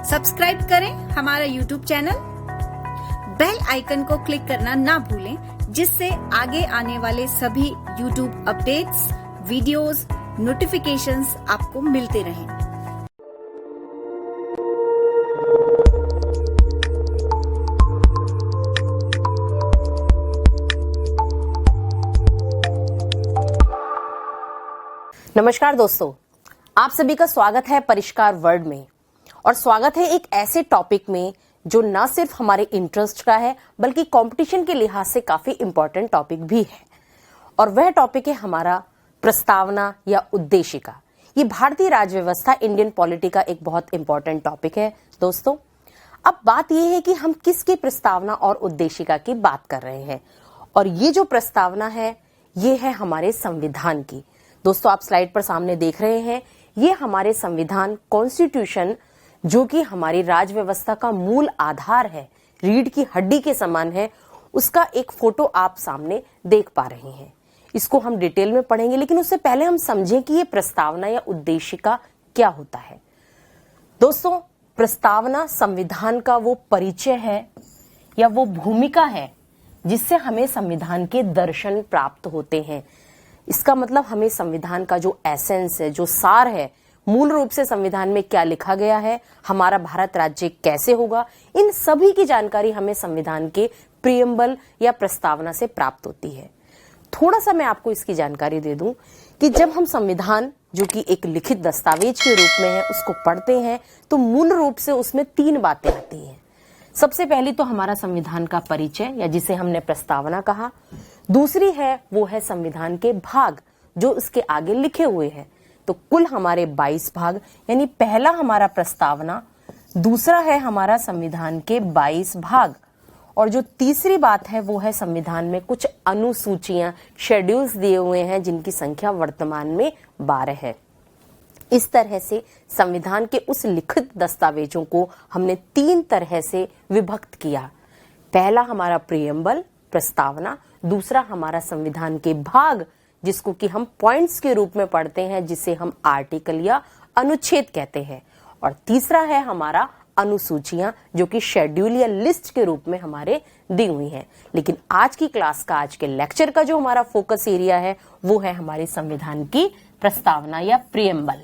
Subscribe करें हमारा YouTube channel, bell icon को क्लिक करना ना भूलें, जिससे आगे आने वाले सभी यूट्यूब अपडेट्स, वीडियोस, नोटिफिकेशंस आपको मिलते रहें। नमस्कार दोस्तों, आप सभी का स्वागत है परिष्कार वर्ल्ड में। और स्वागत है एक ऐसे टॉपिक में जो न सिर्फ हमारे इंटरेस्ट का है बल्कि कंपटीशन के लिहाज से काफी इंपॉर्टेंट टॉपिक भी है। और वह टॉपिक है हमारा प्रस्तावना या उद्देशिका। ये भारतीय राज्य व्यवस्था, इंडियन पॉलिटी का एक बहुत इंपॉर्टेंट टॉपिक है दोस्तों। अब बात यह है कि हम किसकी प्रस्तावना और उद्देशिका की बात कर रहे हैं, और ये जो प्रस्तावना है ये है हमारे संविधान की। दोस्तों, आप स्लाइड पर सामने देख रहे हैं, ये हमारे संविधान, कॉन्स्टिट्यूशन, जो कि हमारी राज्य व्यवस्था का मूल आधार है, रीढ़ की हड्डी के समान है, उसका एक फोटो आप सामने देख पा रहे हैं। इसको हम डिटेल में पढ़ेंगे, लेकिन उससे पहले हम समझें कि ये प्रस्तावना या उद्देशिका क्या होता है। दोस्तों, प्रस्तावना संविधान का वो परिचय है या वो भूमिका है जिससे हमें संविधान के दर्शन प्राप्त होते हैं। इसका मतलब हमें संविधान का जो एसेंस है, जो सार है, मूल रूप से संविधान में क्या लिखा गया है, हमारा भारत राज्य कैसे होगा, इन सभी की जानकारी हमें संविधान के प्रियम्बल या प्रस्तावना से प्राप्त होती है। थोड़ा सा मैं आपको इसकी जानकारी दे दूं कि जब हम संविधान, जो कि एक लिखित दस्तावेज के रूप में है, उसको पढ़ते हैं तो मूल रूप से उसमें 3 बातें आती हैं। सबसे पहली तो हमारा संविधान का परिचय, या जिसे हमने प्रस्तावना कहा। दूसरी है वो है संविधान के भाग जो इसके आगे लिखे हुए हैं। तो कुल हमारे 22 भाग, यानी पहला हमारा प्रस्तावना, दूसरा है हमारा संविधान के 22 भाग, और जो तीसरी बात है वो है संविधान में कुछ अनुसूचियां, शेड्यूल्स दिए हुए हैं जिनकी संख्या वर्तमान में 12 है। इस तरह से संविधान के उस लिखित दस्तावेजों को हमने 3 तरह से विभक्त किया। पहला हमारा प्रियम्बल, प्रस्तावना, दूसरा हमारा संविधान के भाग जिसको कि हम पॉइंट्स के रूप में पढ़ते हैं, जिसे हम आर्टिकल या अनुच्छेद कहते हैं, और तीसरा है हमारा अनुसूचियां जो कि शेड्यूल या लिस्ट के रूप में हमारे दी हुई हैं। लेकिन आज की क्लास का, आज के लेक्चर का जो हमारा फोकस एरिया है वो है हमारे संविधान की प्रस्तावना या प्रियम्बल,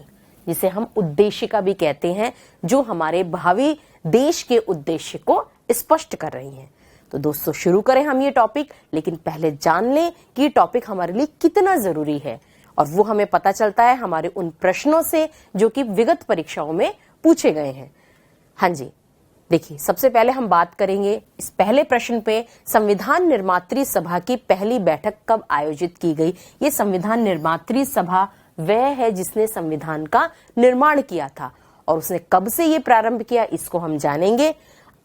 जिसे हम उद्देशिका भी कहते हैं, जो हमारे भावी देश के उद्देश्य को स्पष्ट कर रही हैं। तो दोस्तों, शुरू करें हम ये टॉपिक, लेकिन पहले जान लें कि ये टॉपिक हमारे लिए कितना जरूरी है, और वो हमें पता चलता है हमारे उन प्रश्नों से जो कि विगत परीक्षाओं में पूछे गए हैं। हाँ जी, देखिए, सबसे पहले हम बात करेंगे इस पहले प्रश्न पे, संविधान निर्मात्री सभा की पहली बैठक कब आयोजित की गई। ये संविधान निर्मात्री सभा वह है जिसने संविधान का निर्माण किया था, और उसने कब से ये प्रारंभ किया इसको हम जानेंगे।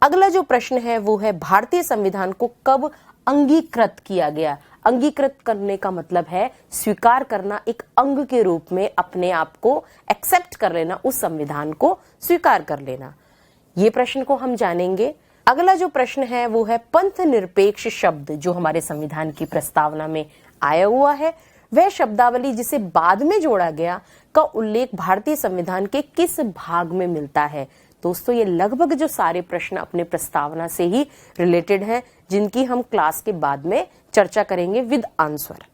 अगला जो प्रश्न है वो है भारतीय संविधान को कब अंगीकृत किया गया। अंगीकृत करने का मतलब है स्वीकार करना, एक अंग के रूप में अपने आप को एक्सेप्ट कर लेना, उस संविधान को स्वीकार कर लेना। ये प्रश्न को हम जानेंगे। अगला जो प्रश्न है वो है पंथ निरपेक्ष शब्द जो हमारे संविधान की प्रस्तावना में आया हुआ है, वह शब्दावली जिसे बाद में जोड़ा गया का उल्लेख भारतीय संविधान के किस भाग में मिलता है। दोस्तों, ये लगभग जो सारे प्रश्न अपने प्रस्तावना से ही रिलेटेड हैं, जिनकी हम क्लास के बाद में चर्चा करेंगे विद आंसर।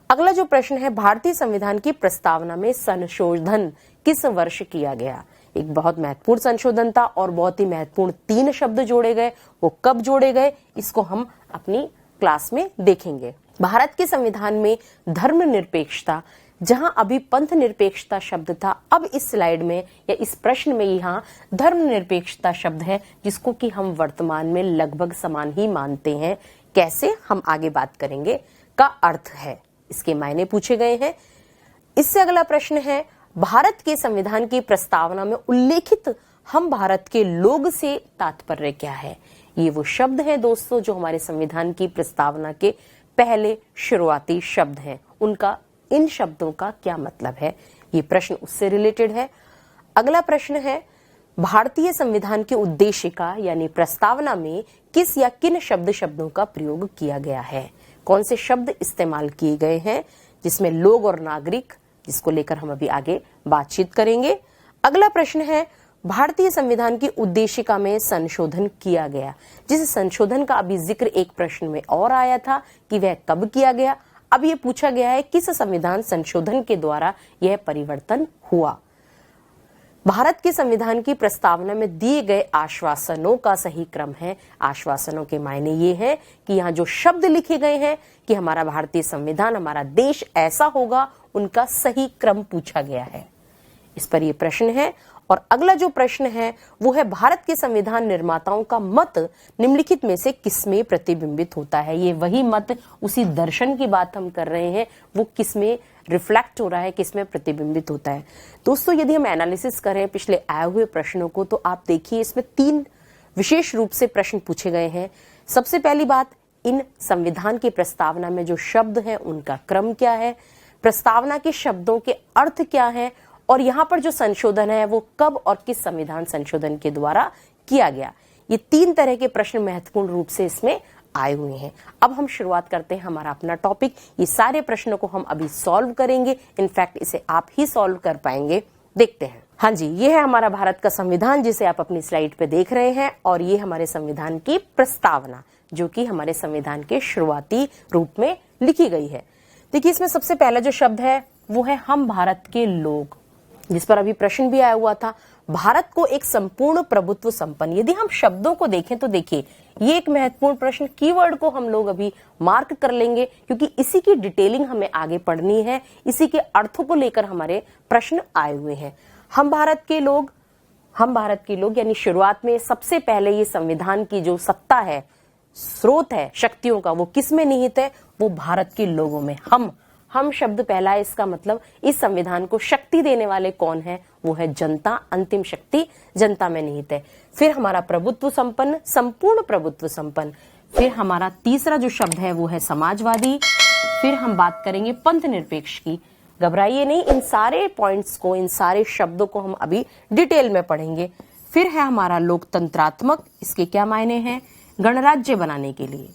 अगला जो प्रश्न है, भारतीय संविधान की प्रस्तावना में संशोधन किस वर्ष किया गया। एक बहुत महत्वपूर्ण संशोधन था और बहुत ही महत्वपूर्ण 3 शब्द जोड़े गए। वो कब जोड़े गए इसको हम अपनी क्लास में देखेंगे। भारत के संविधान में धर्मनिरपेक्षता, जहां अभी पंथ निरपेक्षता शब्द था, अब इस स्लाइड में या इस प्रश्न में यहाँ धर्मनिरपेक्षता शब्द है, जिसको कि हम वर्तमान में लगभग समान ही मानते हैं। कैसे, हम आगे बात करेंगे। का अर्थ है, इसके मायने पूछे गए हैं। इससे अगला प्रश्न है, भारत के संविधान की प्रस्तावना में उल्लेखित हम भारत के लोग से तात्पर्य क्या है। ये वो शब्द है दोस्तों जो हमारे संविधान की प्रस्तावना के पहले शुरुआती शब्द हैं। उनका, इन शब्दों का क्या मतलब है, ये प्रश्न उससे रिलेटेड है। अगला प्रश्न है, भारतीय संविधान की उद्देशिका यानी प्रस्तावना में किस या किन शब्दों का प्रयोग किया गया है। कौन से शब्द इस्तेमाल किए गए हैं, जिसमें लोग और नागरिक, जिसको लेकर हम अभी आगे बातचीत करेंगे। अगला प्रश्न है, भारतीय संविधान की उद्देशिका में संशोधन किया गया। जिस संशोधन का अभी जिक्र एक प्रश्न में और आया था कि वह कब किया गया, अब ये पूछा गया है किस संविधान संशोधन के द्वारा यह परिवर्तन हुआ। भारत के संविधान की प्रस्तावना में दिए गए आश्वासनों का सही क्रम है। आश्वासनों के मायने ये है कि यहाँ जो शब्द लिखे गए हैं कि हमारा भारतीय संविधान, हमारा देश ऐसा होगा, उनका सही क्रम पूछा गया है। इस पर यह प्रश्न है। और अगला जो प्रश्न है वो है भारत के संविधान निर्माताओं का मत निम्नलिखित में से किसमें प्रतिबिंबित होता है। ये वही मत, उसी दर्शन की बात हम कर रहे हैं, वो किसमें रिफ्लेक्ट हो रहा है, किसमें प्रतिबिंबित होता है। दोस्तों, यदि हम एनालिसिस करें पिछले आए हुए प्रश्नों को, तो आप देखिए इसमें 3 विशेष रूप से प्रश्न पूछे गए हैं। सबसे पहली बात, इन संविधान की प्रस्तावना में जो शब्द हैं उनका क्रम क्या है, प्रस्तावना के शब्दों के अर्थ क्या है, और यहाँ पर जो संशोधन है वो कब और किस संविधान संशोधन के द्वारा किया गया। ये 3 तरह के प्रश्न महत्वपूर्ण रूप से इसमें आए हुए हैं। अब हम शुरुआत करते हैं हमारा अपना टॉपिक। ये सारे प्रश्नों को हम अभी सॉल्व करेंगे। इनफैक्ट इसे आप ही सॉल्व कर पाएंगे। देखते हैं। हाँ जी, ये है हमारा भारत का संविधान जिसे आप अपनी स्लाइड पे देख रहे हैं, और ये हमारे संविधान की प्रस्तावना जो कि हमारे संविधान के शुरुआती रूप में लिखी गई है। देखिए, इसमें सबसे पहला जो शब्द है वो है हम भारत के लोग, जिस पर अभी प्रश्न भी आया हुआ था। भारत को एक संपूर्ण प्रभुत्व संपन्न, यदि हम शब्दों को देखें तो देखिए ये एक महत्वपूर्ण प्रश्न, कीवर्ड को हम लोग अभी मार्क कर लेंगे क्योंकि इसी की डिटेलिंग हमें आगे पढ़नी है। इसी के अर्थों को लेकर हमारे प्रश्न आए हुए हैं। हम भारत के लोग यानी शुरुआत में सबसे पहले ये संविधान की जो सत्ता है, स्रोत है शक्तियों का, वो किस में निहित है? वो भारत के लोगों में। हम शब्द पहला है, इसका मतलब इस संविधान को शक्ति देने वाले कौन है? वो है जनता। अंतिम शक्ति जनता में निहित है। फिर हमारा प्रभुत्व संपन्न, संपूर्ण प्रभुत्व संपन्न। फिर हमारा तीसरा जो शब्द है वो है समाजवादी। फिर हम बात करेंगे पंथ निरपेक्ष की। घबराइए नहीं, इन सारे पॉइंट्स को, इन सारे शब्दों को हम अभी डिटेल में पढ़ेंगे। फिर है हमारा लोकतंत्रात्मक। इसके क्या मायने हैं? गणराज्य बनाने के लिए।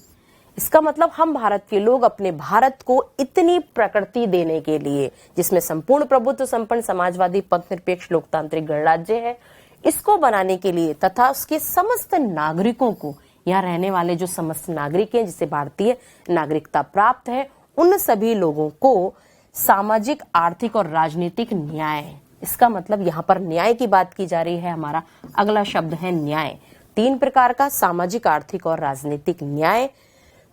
इसका मतलब हम भारत के लोग अपने भारत को इतनी प्रकृति देने के लिए जिसमें संपूर्ण प्रभुत्व संपन्न, समाजवादी, पंथनिरपेक्ष, लोकतांत्रिक गणराज्य है, इसको बनाने के लिए तथा उसके समस्त नागरिकों को, यहाँ रहने वाले जो समस्त नागरिक हैं जिसे भारतीय नागरिकता प्राप्त है, उन सभी लोगों को सामाजिक, आर्थिक और राजनीतिक न्याय। इसका मतलब यहाँ पर न्याय की बात की जा रही है। हमारा अगला शब्द है न्याय। 3 प्रकार का, सामाजिक, आर्थिक और राजनीतिक न्याय।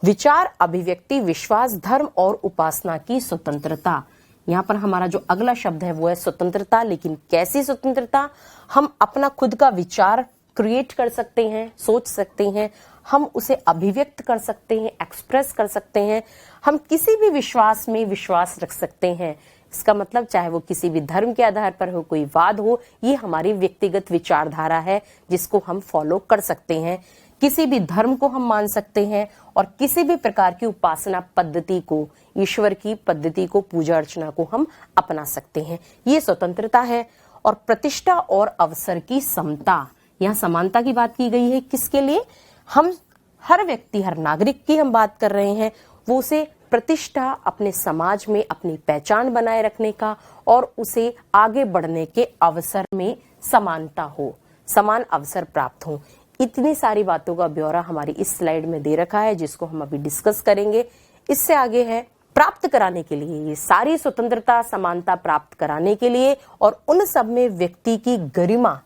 विचार, अभिव्यक्ति, विश्वास, धर्म और उपासना की स्वतंत्रता। यहाँ पर हमारा जो अगला शब्द है वो है स्वतंत्रता। लेकिन कैसी स्वतंत्रता? हम अपना खुद का विचार क्रिएट कर सकते हैं, सोच सकते हैं, हम उसे अभिव्यक्त कर सकते हैं, एक्सप्रेस कर सकते हैं, हम किसी भी विश्वास में विश्वास रख सकते हैं। इसका मतलब चाहे वो किसी भी धर्म के आधार पर हो, कोई वाद हो, ये हमारी व्यक्तिगत विचारधारा है जिसको हम फॉलो कर सकते हैं। किसी भी धर्म को हम मान सकते हैं और किसी भी प्रकार की उपासना पद्धति को, ईश्वर की पद्धति को, पूजा अर्चना को हम अपना सकते हैं। ये स्वतंत्रता है। और प्रतिष्ठा और अवसर की समता, यहाँ समानता की बात की गई है। किसके लिए? हम हर व्यक्ति, हर नागरिक की हम बात कर रहे हैं, वो उसे प्रतिष्ठा, अपने समाज में अपनी पहचान बनाए रखने का और उसे आगे बढ़ने के अवसर में समानता हो, समान अवसर प्राप्त हो। इतनी सारी बातों का ब्यौरा हमारी इस स्लाइड में दे रखा है जिसको हम अभी डिस्कस करेंगे। इससे आगे है प्राप्त कराने के लिए, ये सारी स्वतंत्रता, समानता प्राप्त कराने के लिए और उन सब में व्यक्ति की गरिमा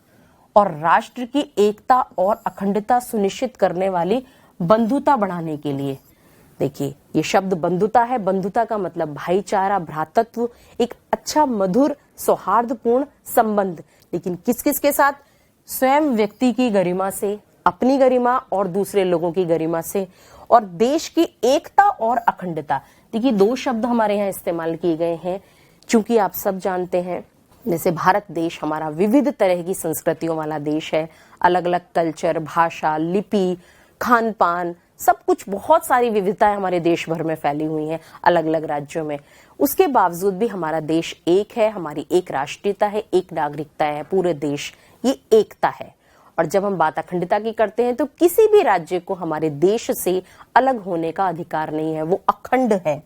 और राष्ट्र की एकता और अखंडता सुनिश्चित करने वाली बंधुता बढ़ाने के लिए। देखिए, ये शब्द बंधुता है। बंधुता का मतलब भाईचारा, भ्रातृत्व, एक अच्छा, मधुर, सौहार्दपूर्ण संबंध। लेकिन किस किस के साथ? स्वयं व्यक्ति की गरिमा से, अपनी गरिमा और दूसरे लोगों की गरिमा से, और देश की एकता और अखंडता। देखिए, 2 शब्द हमारे यहाँ इस्तेमाल किए गए हैं। चूंकि आप सब जानते हैं, जैसे भारत देश हमारा विविध तरह की संस्कृतियों वाला देश है। अलग अलग कल्चर, भाषा, लिपि, खान पान, सब कुछ, बहुत सारी विविधताएं हमारे देश भर में फैली हुई हैं अलग अलग राज्यों में। उसके बावजूद भी हमारा देश एक है, हमारी एक राष्ट्रीयता है, एक नागरिकता है, पूरे देश ये एकता है। और जब हम बात अखंडता की करते हैं तो किसी भी राज्य को हमारे देश से अलग होने का अधिकार नहीं है, वो अखंड है।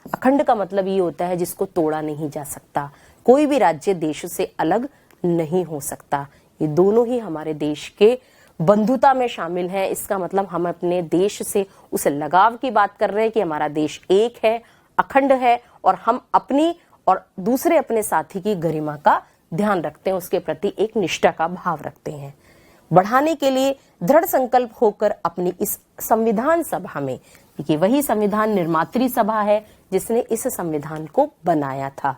अखंड का मतलब ये होता है जिसको तोड़ा नहीं जा सकता। कोई भी राज्य देश से अलग नहीं हो सकता। ये दोनों ही हमारे देश के बंधुता में शामिल है। इसका मतलब हम अपने देश से उस लगाव की बात कर रहे हैं कि हमारा देश एक है, अखंड है, और हम अपनी और दूसरे अपने साथी की गरिमा का ध्यान रखते हैं, उसके प्रति एक निष्ठा का भाव रखते हैं। बढ़ाने के लिए दृढ़ संकल्प होकर अपनी इस संविधान सभा में, क्योंकि वही संविधान निर्मात्री सभा है जिसने इस संविधान को बनाया था,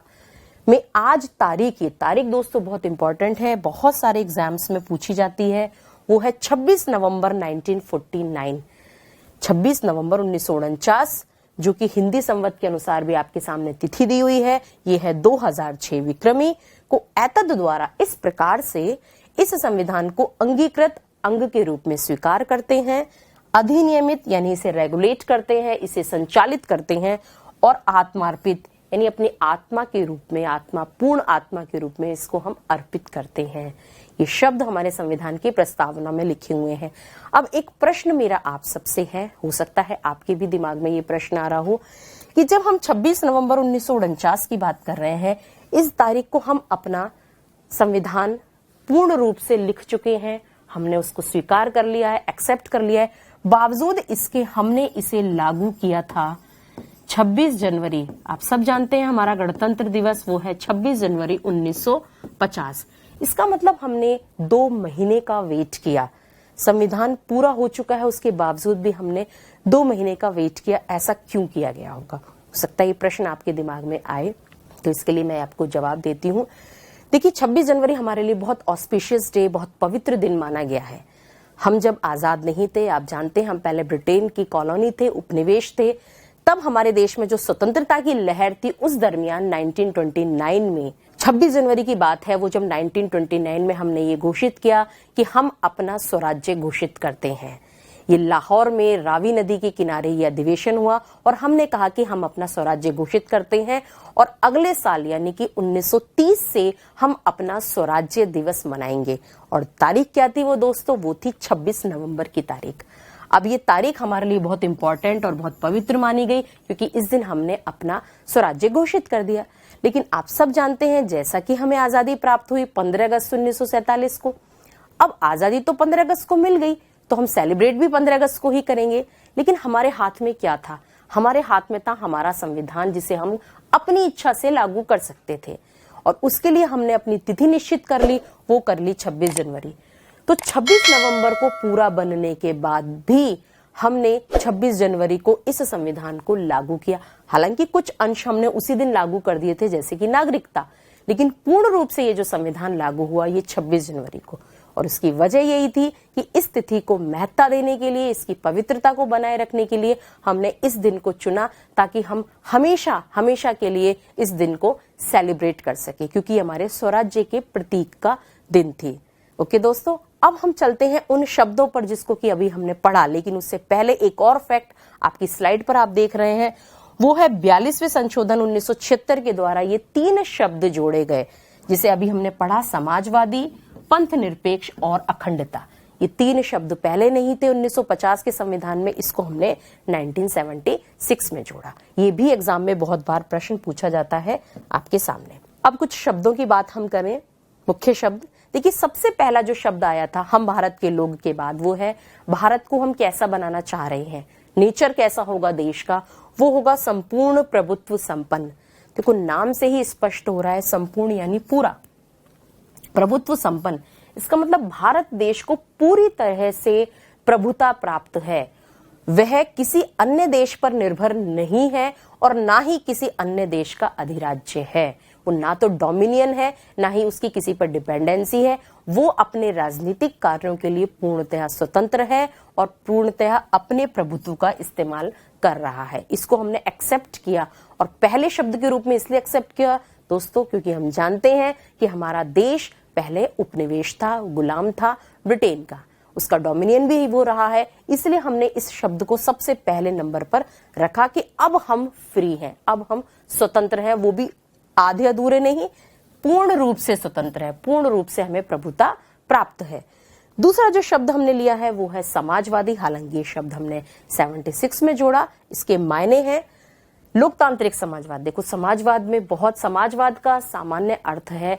मैं आज तारीख, ये तारीख दोस्तों बहुत इंपॉर्टेंट है, बहुत सारे एग्जाम्स में पूछी जाती है, वो है 26 नवंबर 1949, 26 नवंबर 1949, जो कि हिंदी संवत के अनुसार भी आपके सामने तिथि दी हुई है। ये है 2006 विक्रमी को एतद द्वारा इस प्रकार से इस संविधान को अंगीकृत अंग के रूप में स्वीकार करते हैं, अधिनियमित यानी इसे रेगुलेट करते हैं, इसे संचालित करते हैं, और आत्मार्पित यानी अपनी आत्मा के रूप में, पूर्ण आत्मा के रूप में इसको हम अर्पित करते हैं। ये शब्द हमारे संविधान की प्रस्तावना में लिखे हुए हैं। अब एक प्रश्न मेरा आप सबसे है, हो सकता है आपके भी दिमाग में ये प्रश्न आ रहा हो कि जब हम 26 नवंबर 1949 की बात कर रहे हैं, इस तारीख को हम अपना संविधान पूर्ण रूप से लिख चुके हैं, हमने उसको स्वीकार कर लिया है, एक्सेप्ट कर लिया है, बावजूद इसके हमने इसे लागू किया था 26 जनवरी, आप सब जानते हैं हमारा गणतंत्र दिवस वो है 26 जनवरी 1950। इसका मतलब हमने 2 महीने का वेट किया, संविधान पूरा हो चुका है उसके बावजूद भी हमने 2 महीने का वेट किया। ऐसा क्यों किया गया होगा? हो सकता है ये प्रश्न आपके दिमाग में आए, तो इसके लिए मैं आपको जवाब देती हूँ। देखिए 26 जनवरी हमारे लिए बहुत ऑस्पिशियस डे, बहुत पवित्र दिन माना गया है। हम जब आजाद नहीं थे, आप जानते हैं हम पहले ब्रिटेन की कॉलोनी थे, उपनिवेश थे, तब हमारे देश में जो स्वतंत्रता की लहर थी उस दरमियान 1929 में 26 जनवरी की बात है, वो जब 1929 में हमने ये घोषित किया कि हम अपना स्वराज्य घोषित करते हैं। ये लाहौर में रावी नदी के किनारे ये अधिवेशन हुआ और हमने कहा कि हम अपना स्वराज्य घोषित करते हैं और अगले साल यानी कि 1930 से हम अपना स्वराज्य दिवस मनाएंगे। और तारीख क्या थी वो दोस्तों? वो थी 26 नवंबर की तारीख। अब ये तारीख हमारे लिए बहुत इंपॉर्टेंट और बहुत पवित्र मानी गई क्योंकि इस दिन हमने अपना स्वराज्य घोषित कर दिया। लेकिन आप सब जानते हैं जैसा कि हमें आजादी प्राप्त हुई 15 अगस्त 1947 को, अब आजादी तो 15 अगस्त को मिल गई तो हम सेलिब्रेट भी 15 अगस्त को ही करेंगे। लेकिन हमारे हाथ में क्या था? हमारे हाथ में था हमारा संविधान, जिसे हम अपनी इच्छा से लागू कर सकते थे और उसके लिए हमने अपनी तिथि निश्चित कर ली, वो कर ली 26 जनवरी। तो 26 नवंबर को पूरा बनने के बाद भी हमने 26 जनवरी को इस संविधान को लागू किया। हालांकि कुछ अंश हमने उसी दिन लागू कर दिए थे जैसे कि नागरिकता, लेकिन पूर्ण रूप से ये जो संविधान लागू हुआ ये 26 जनवरी को। और उसकी वजह यही थी कि इस तिथि को महत्ता देने के लिए, इसकी पवित्रता को बनाए रखने के लिए हमने इस दिन को चुना ताकि हम हमेशा हमेशा के लिए इस दिन को सेलिब्रेट कर सके, क्योंकि हमारे स्वराज्य के प्रतीक का दिन थी। ओके दोस्तों, अब हम चलते हैं उन शब्दों पर जिसको कि अभी हमने पढ़ा, लेकिन उससे पहले एक और फैक्ट आपकी स्लाइड पर आप देख रहे हैं, वो है 42वें संशोधन 1976 के द्वारा ये 3 शब्द जोड़े गए जिसे अभी हमने पढ़ा, समाजवादी, पंथ निरपेक्ष और अखंडता। ये 3 शब्द पहले नहीं थे 1950 के संविधान में, इसको हमने 1976 में जोड़ा। ये भी एग्जाम में बहुत बार प्रश्न पूछा जाता है आपके सामने। अब कुछ शब्दों की बात हम करें, मुख्य शब्द। देखिए सबसे पहला जो शब्द आया था हम भारत के लोग के बाद, वो है भारत को हम कैसा बनाना चाह रहे हैं, नेचर कैसा होगा देश का, वो होगा संपूर्ण प्रभुत्व संपन्न। देखो नाम से ही स्पष्ट हो रहा है, संपूर्ण यानी पूरा, प्रभुत्व संपन्न, इसका मतलब भारत देश को पूरी तरह से प्रभुता प्राप्त है। वह किसी अन्य देश पर निर्भर नहीं है और ना ही किसी अन्य देश का अधिराज्य है। वो ना तो डोमिनियन है, ना ही उसकी किसी पर डिपेंडेंसी है। वो अपने राजनीतिक कार्यों के लिए पूर्णतः स्वतंत्र है और पूर्णतः अपने प्रभुत्व का इस्तेमाल कर रहा है। इसको हमने एक्सेप्ट किया और पहले शब्द के रूप में इसलिए एक्सेप्ट किया दोस्तों क्योंकि हम जानते हैं कि हमारा देश पहले उपनिवेश था, गुलाम था ब्रिटेन का, उसका डोमिनियन भी वो रहा है। इसलिए हमने इस शब्द को सबसे पहले नंबर पर रखा कि अब हम फ्री हैं, अब हम स्वतंत्र हैं, वो भी आधे अधूरे नहीं, पूर्ण रूप से स्वतंत्र है, पूर्ण रूप से हमें प्रभुता प्राप्त है। दूसरा जो शब्द हमने लिया है वो है समाजवादी। हालांकि ये शब्द हमने 76 में जोड़ा, इसके मायने हैं लोकतांत्रिक समाजवाद। देखो समाजवाद में बहुत, समाजवाद का सामान्य अर्थ है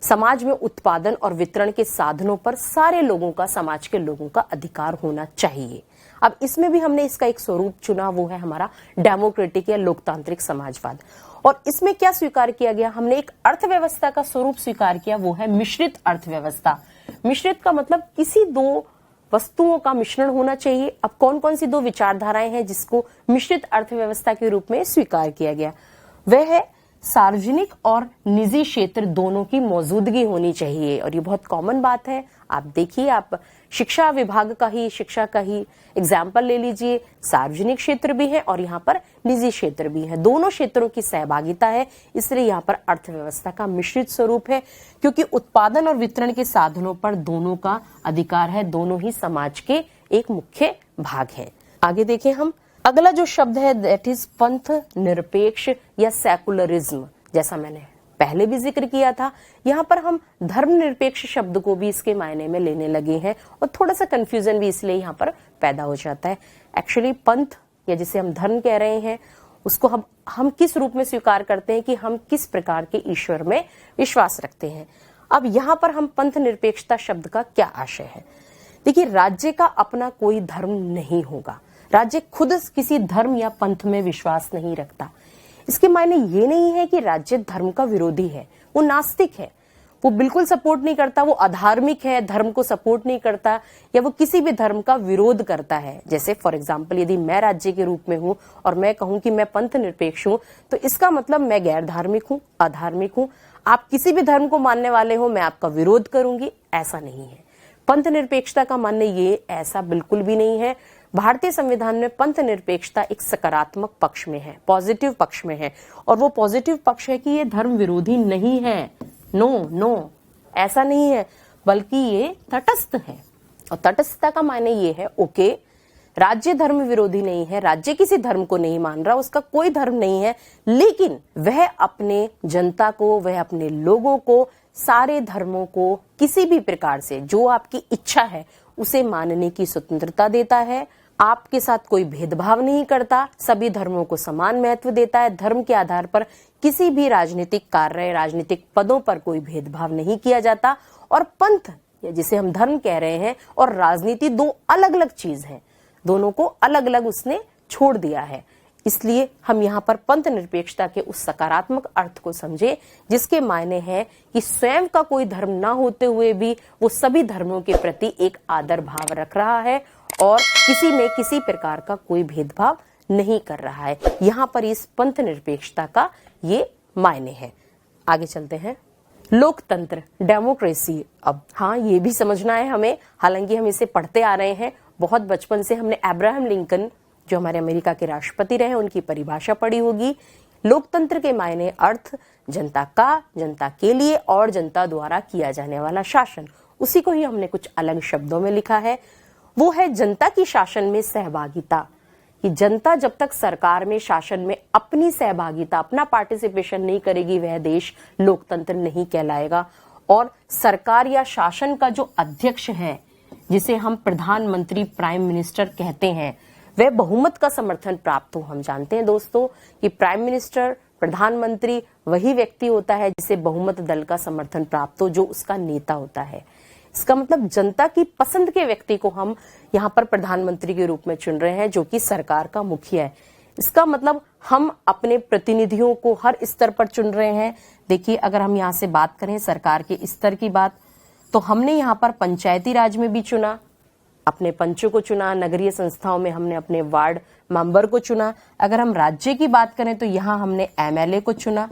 समाज में उत्पादन और वितरण के साधनों पर सारे लोगों का, समाज के लोगों का अधिकार होना चाहिए। अब इसमें भी हमने इसका एक स्वरूप चुना, वो है हमारा डेमोक्रेटिक या लोकतांत्रिक समाजवाद। और इसमें क्या स्वीकार किया गया, हमने एक अर्थव्यवस्था का स्वरूप स्वीकार किया, वो है मिश्रित अर्थव्यवस्था। मिश्रित का मतलब किसी दो वस्तुओं का मिश्रण होना चाहिए। अब कौन कौन सी दो विचारधाराएं हैं जिसको मिश्रित अर्थव्यवस्था के रूप में स्वीकार किया गया, वह है सार्वजनिक और निजी क्षेत्र दोनों की मौजूदगी होनी चाहिए। और ये बहुत कॉमन बात है, आप देखिए, आप शिक्षा विभाग का ही, शिक्षा का ही एग्जाम्पल ले लीजिए, सार्वजनिक क्षेत्र भी है और यहाँ पर निजी क्षेत्र भी है, दोनों क्षेत्रों की सहभागिता है, इसलिए यहाँ पर अर्थव्यवस्था का मिश्रित स्वरूप है, क्योंकि उत्पादन और वितरण के साधनों पर दोनों का अधिकार है, दोनों ही समाज के एक मुख्य भाग है। आगे देखें हम, अगला जो शब्द है दैट इज पंथ निरपेक्ष या सेकुलरिज्म। जैसा मैंने पहले भी जिक्र किया था, यहाँ पर हम धर्मनिरपेक्ष शब्द को भी इसके मायने में लेने लगे हैं और थोड़ा सा कंफ्यूजन भी इसलिए यहाँ पर पैदा हो जाता है। एक्चुअली पंथ या जिसे हम धर्म कह रहे हैं, उसको हम किस रूप में स्वीकार करते हैं कि हम किस प्रकार के ईश्वर में विश्वास रखते हैं। अब यहाँ पर हम पंथ निरपेक्षता शब्द का क्या आशय है, देखिए, राज्य का अपना कोई धर्म नहीं होगा, राज्य खुद किसी धर्म या पंथ में विश्वास नहीं रखता। इसके मायने ये नहीं है कि राज्य धर्म का विरोधी है, वो नास्तिक है, वो बिल्कुल सपोर्ट नहीं करता, वो अधार्मिक है, धर्म को सपोर्ट नहीं करता या वो किसी भी धर्म का विरोध करता है। जैसे फॉर एग्जाम्पल, यदि मैं राज्य के रूप में हूं और मैं कहूं कि मैं पंथ निरपेक्ष हूं, तो इसका मतलब मैं गैर धार्मिक हूं, अधार्मिक हूं। आप किसी भी धर्म को मानने वाले हो, मैं आपका विरोध करूंगी, ऐसा नहीं है। पंथ निरपेक्षता का मानना ये ऐसा बिल्कुल भी नहीं है। भारतीय संविधान में पंथ निरपेक्षता एक सकारात्मक पक्ष में है, पॉजिटिव पक्ष में है, और वो पॉजिटिव पक्ष है कि ये धर्म विरोधी नहीं है। नो, ऐसा नहीं है, बल्कि ये तटस्थ है। और तटस्थता का मायने ये है, ओके, राज्य धर्म विरोधी नहीं है, राज्य किसी धर्म को नहीं मान रहा, उसका कोई धर्म नहीं है, लेकिन वह अपने जनता को, वह अपने लोगों को, सारे धर्मों को किसी भी प्रकार से जो आपकी इच्छा है उसे मानने की स्वतंत्रता देता है। आपके साथ कोई भेदभाव नहीं करता, सभी धर्मों को समान महत्व देता है। धर्म के आधार पर किसी भी राजनीतिक कार्य, राजनीतिक पदों पर कोई भेदभाव नहीं किया जाता। और पंथ या जिसे हम धर्म कह रहे हैं और राजनीति दो अलग अलग चीज हैं, दोनों को अलग अलग उसने छोड़ दिया है। इसलिए हम यहाँ पर पंथ निरपेक्षता के उस सकारात्मक अर्थ को समझे, जिसके मायने हैं कि स्वयं का कोई धर्म ना होते हुए भी वो सभी धर्मों के प्रति एक आदर भाव रख रहा है और किसी में किसी प्रकार का कोई भेदभाव नहीं कर रहा है। यहाँ पर इस पंथ निरपेक्षता का ये मायने है। आगे चलते हैं, लोकतंत्र, डेमोक्रेसी। अब हाँ, ये भी समझना है हमें, हालांकि हम इसे पढ़ते आ रहे हैं बहुत बचपन से। हमने अब्राहम लिंकन, जो हमारे अमेरिका के राष्ट्रपति रहे, उनकी परिभाषा पढ़ी होगी। लोकतंत्र के मायने अर्थ जनता का, जनता के लिए और जनता द्वारा किया जाने वाला शासन, उसी को ही हमने कुछ अलग शब्दों में लिखा है। वो है जनता की शासन में सहभागिता, कि जनता जब तक सरकार में, शासन में अपनी सहभागिता, अपना पार्टिसिपेशन नहीं करेगी, वह देश लोकतंत्र नहीं कहलाएगा। और सरकार या शासन का जो अध्यक्ष है, जिसे हम प्रधानमंत्री, प्राइम मिनिस्टर कहते हैं, वह बहुमत का समर्थन प्राप्त हो। हम जानते हैं दोस्तों कि प्राइम मिनिस्टर, प्रधानमंत्री वही व्यक्ति होता है जिसे बहुमत दल का समर्थन प्राप्त हो, जो उसका नेता होता है। इसका मतलब जनता की पसंद के व्यक्ति को हम यहाँ पर प्रधानमंत्री के रूप में चुन रहे हैं, जो कि सरकार का मुखिया है। इसका मतलब हम अपने प्रतिनिधियों को हर स्तर पर चुन रहे हैं। देखिए, अगर हम यहाँ से बात करें सरकार के स्तर की बात, तो हमने यहाँ पर पंचायती राज में भी चुना, अपने पंचों को चुना, नगरीय संस्थाओं में हमने अपने वार्ड मेंबर को चुना। अगर हम राज्य की बात करें तो यहाँ हमने एमएलए को चुना,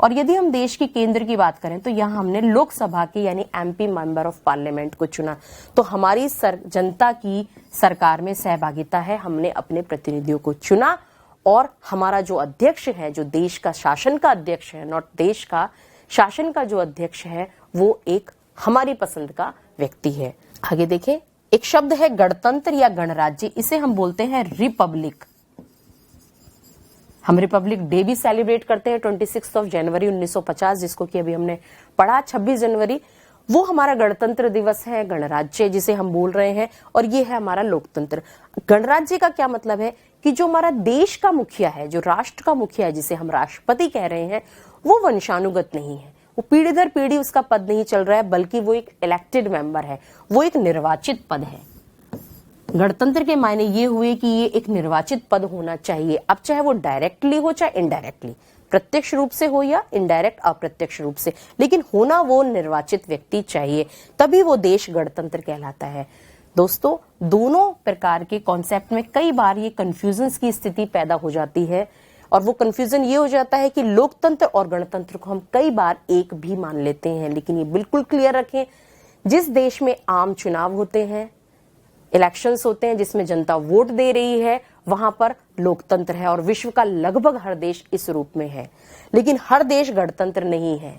और यदि हम देश की केंद्र की बात करें तो यहाँ हमने लोकसभा के यानी एमपी मेंबर ऑफ पार्लियामेंट को चुना। तो हमारी जनता की सरकार में सहभागिता है, हमने अपने प्रतिनिधियों को चुना, और हमारा जो अध्यक्ष है, जो देश का शासन का अध्यक्ष है, नॉट देश का, शासन का जो अध्यक्ष है, वो एक हमारी पसंद का व्यक्ति है। आगे देखें, एक शब्द है गणतंत्र या गणराज्य, इसे हम बोलते हैं रिपब्लिक। हम रिपब्लिक डे भी सेलिब्रेट करते हैं 26 जनवरी 1950, जिसको कि अभी हमने पढ़ा 26 जनवरी, वो हमारा गणतंत्र दिवस है। गणराज्य जिसे हम बोल रहे हैं, और ये है हमारा लोकतंत्र। गणराज्य का क्या मतलब है कि जो हमारा देश का मुखिया है, जो राष्ट्र का मुखिया है, जिसे हम राष्ट्रपति कह रहे हैं, वो वंशानुगत नहीं है, वो पीढ़ी दर पीढ़ी उसका पद नहीं चल रहा है, बल्कि वो एक इलेक्टेड मेंबर है, वो एक निर्वाचित पद है। गणतंत्र के मायने ये हुए कि ये एक निर्वाचित पद होना चाहिए, अब चाहे वो डायरेक्टली हो चाहे इनडायरेक्टली, प्रत्यक्ष रूप से हो या इनडायरेक्ट अप्रत्यक्ष रूप से, लेकिन होना वो निर्वाचित व्यक्ति चाहिए, तभी वो देश गणतंत्र कहलाता है। दोस्तों, दोनों प्रकार के कॉन्सेप्ट में कई बार ये कंफ्यूजन की स्थिति पैदा हो जाती है, और वो कंफ्यूजन ये हो जाता है कि लोकतंत्र और गणतंत्र को हम कई बार एक भी मान लेते हैं। लेकिन ये बिल्कुल क्लियर रखें, जिस देश में आम चुनाव होते हैं, इलेक्शंस होते हैं, जिसमें जनता वोट दे रही है, वहां पर लोकतंत्र है, और विश्व का लगभग हर देश इस रूप में है। लेकिन हर देश गणतंत्र नहीं है,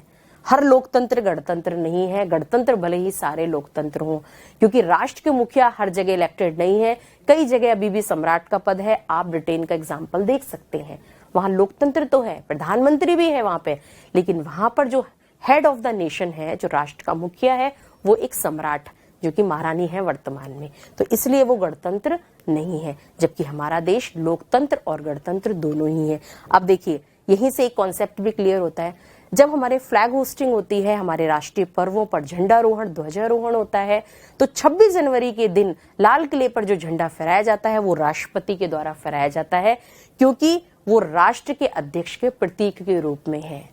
हर लोकतंत्र गणतंत्र नहीं है। गणतंत्र भले ही सारे लोकतंत्र हों, क्योंकि राष्ट्र के मुखिया हर जगह इलेक्टेड नहीं है, कई जगह अभी भी सम्राट का पद है। आप ब्रिटेन का एग्जाम्पल देख सकते हैं, वहां लोकतंत्र तो है, प्रधानमंत्री भी है वहां पे, लेकिन वहां पर जो हेड ऑफ द नेशन है, जो राष्ट्र का मुखिया है, वो एक सम्राट, जो कि महारानी है वर्तमान में, तो इसलिए वो गणतंत्र नहीं है। जबकि हमारा देश लोकतंत्र और गणतंत्र दोनों ही है। अब देखिए, यहीं से एक कॉन्सेप्ट भी क्लियर होता है, जब हमारे फ्लैग होस्टिंग होती है, हमारे राष्ट्रीय पर्वों पर झंडारोहण, ध्वजारोहण होता है, तो 26 जनवरी के दिन लाल किले पर जो झंडा फहराया जाता है वो राष्ट्रपति के द्वारा फहराया जाता है, क्योंकि वो राष्ट्र के अध्यक्ष के प्रतीक के रूप में है,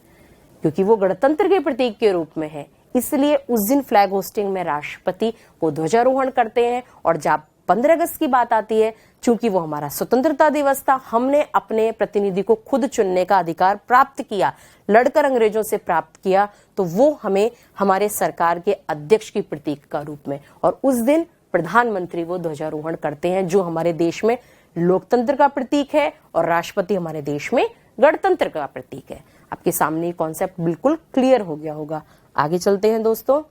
क्योंकि वो गणतंत्र के प्रतीक के रूप में है। इसलिए उस दिन फ्लैग होस्टिंग में राष्ट्रपति वो ध्वजारोहण करते हैं। और जब 15 अगस्त की बात आती है, चूंकि वो हमारा स्वतंत्रता दिवस था, हमने अपने प्रतिनिधि को खुद चुनने का अधिकार प्राप्त किया, लड़कर अंग्रेजों से प्राप्त किया, तो वो हमें हमारे सरकार के अध्यक्ष की प्रतीक का रूप में, और उस दिन प्रधानमंत्री वो ध्वजारोहण करते हैं, जो हमारे देश में लोकतंत्र का प्रतीक है, और राष्ट्रपति हमारे देश में गणतंत्र का प्रतीक है। आपके सामने कॉन्सेप्ट बिल्कुल क्लियर हो गया होगा। आगे चलते हैं दोस्तों।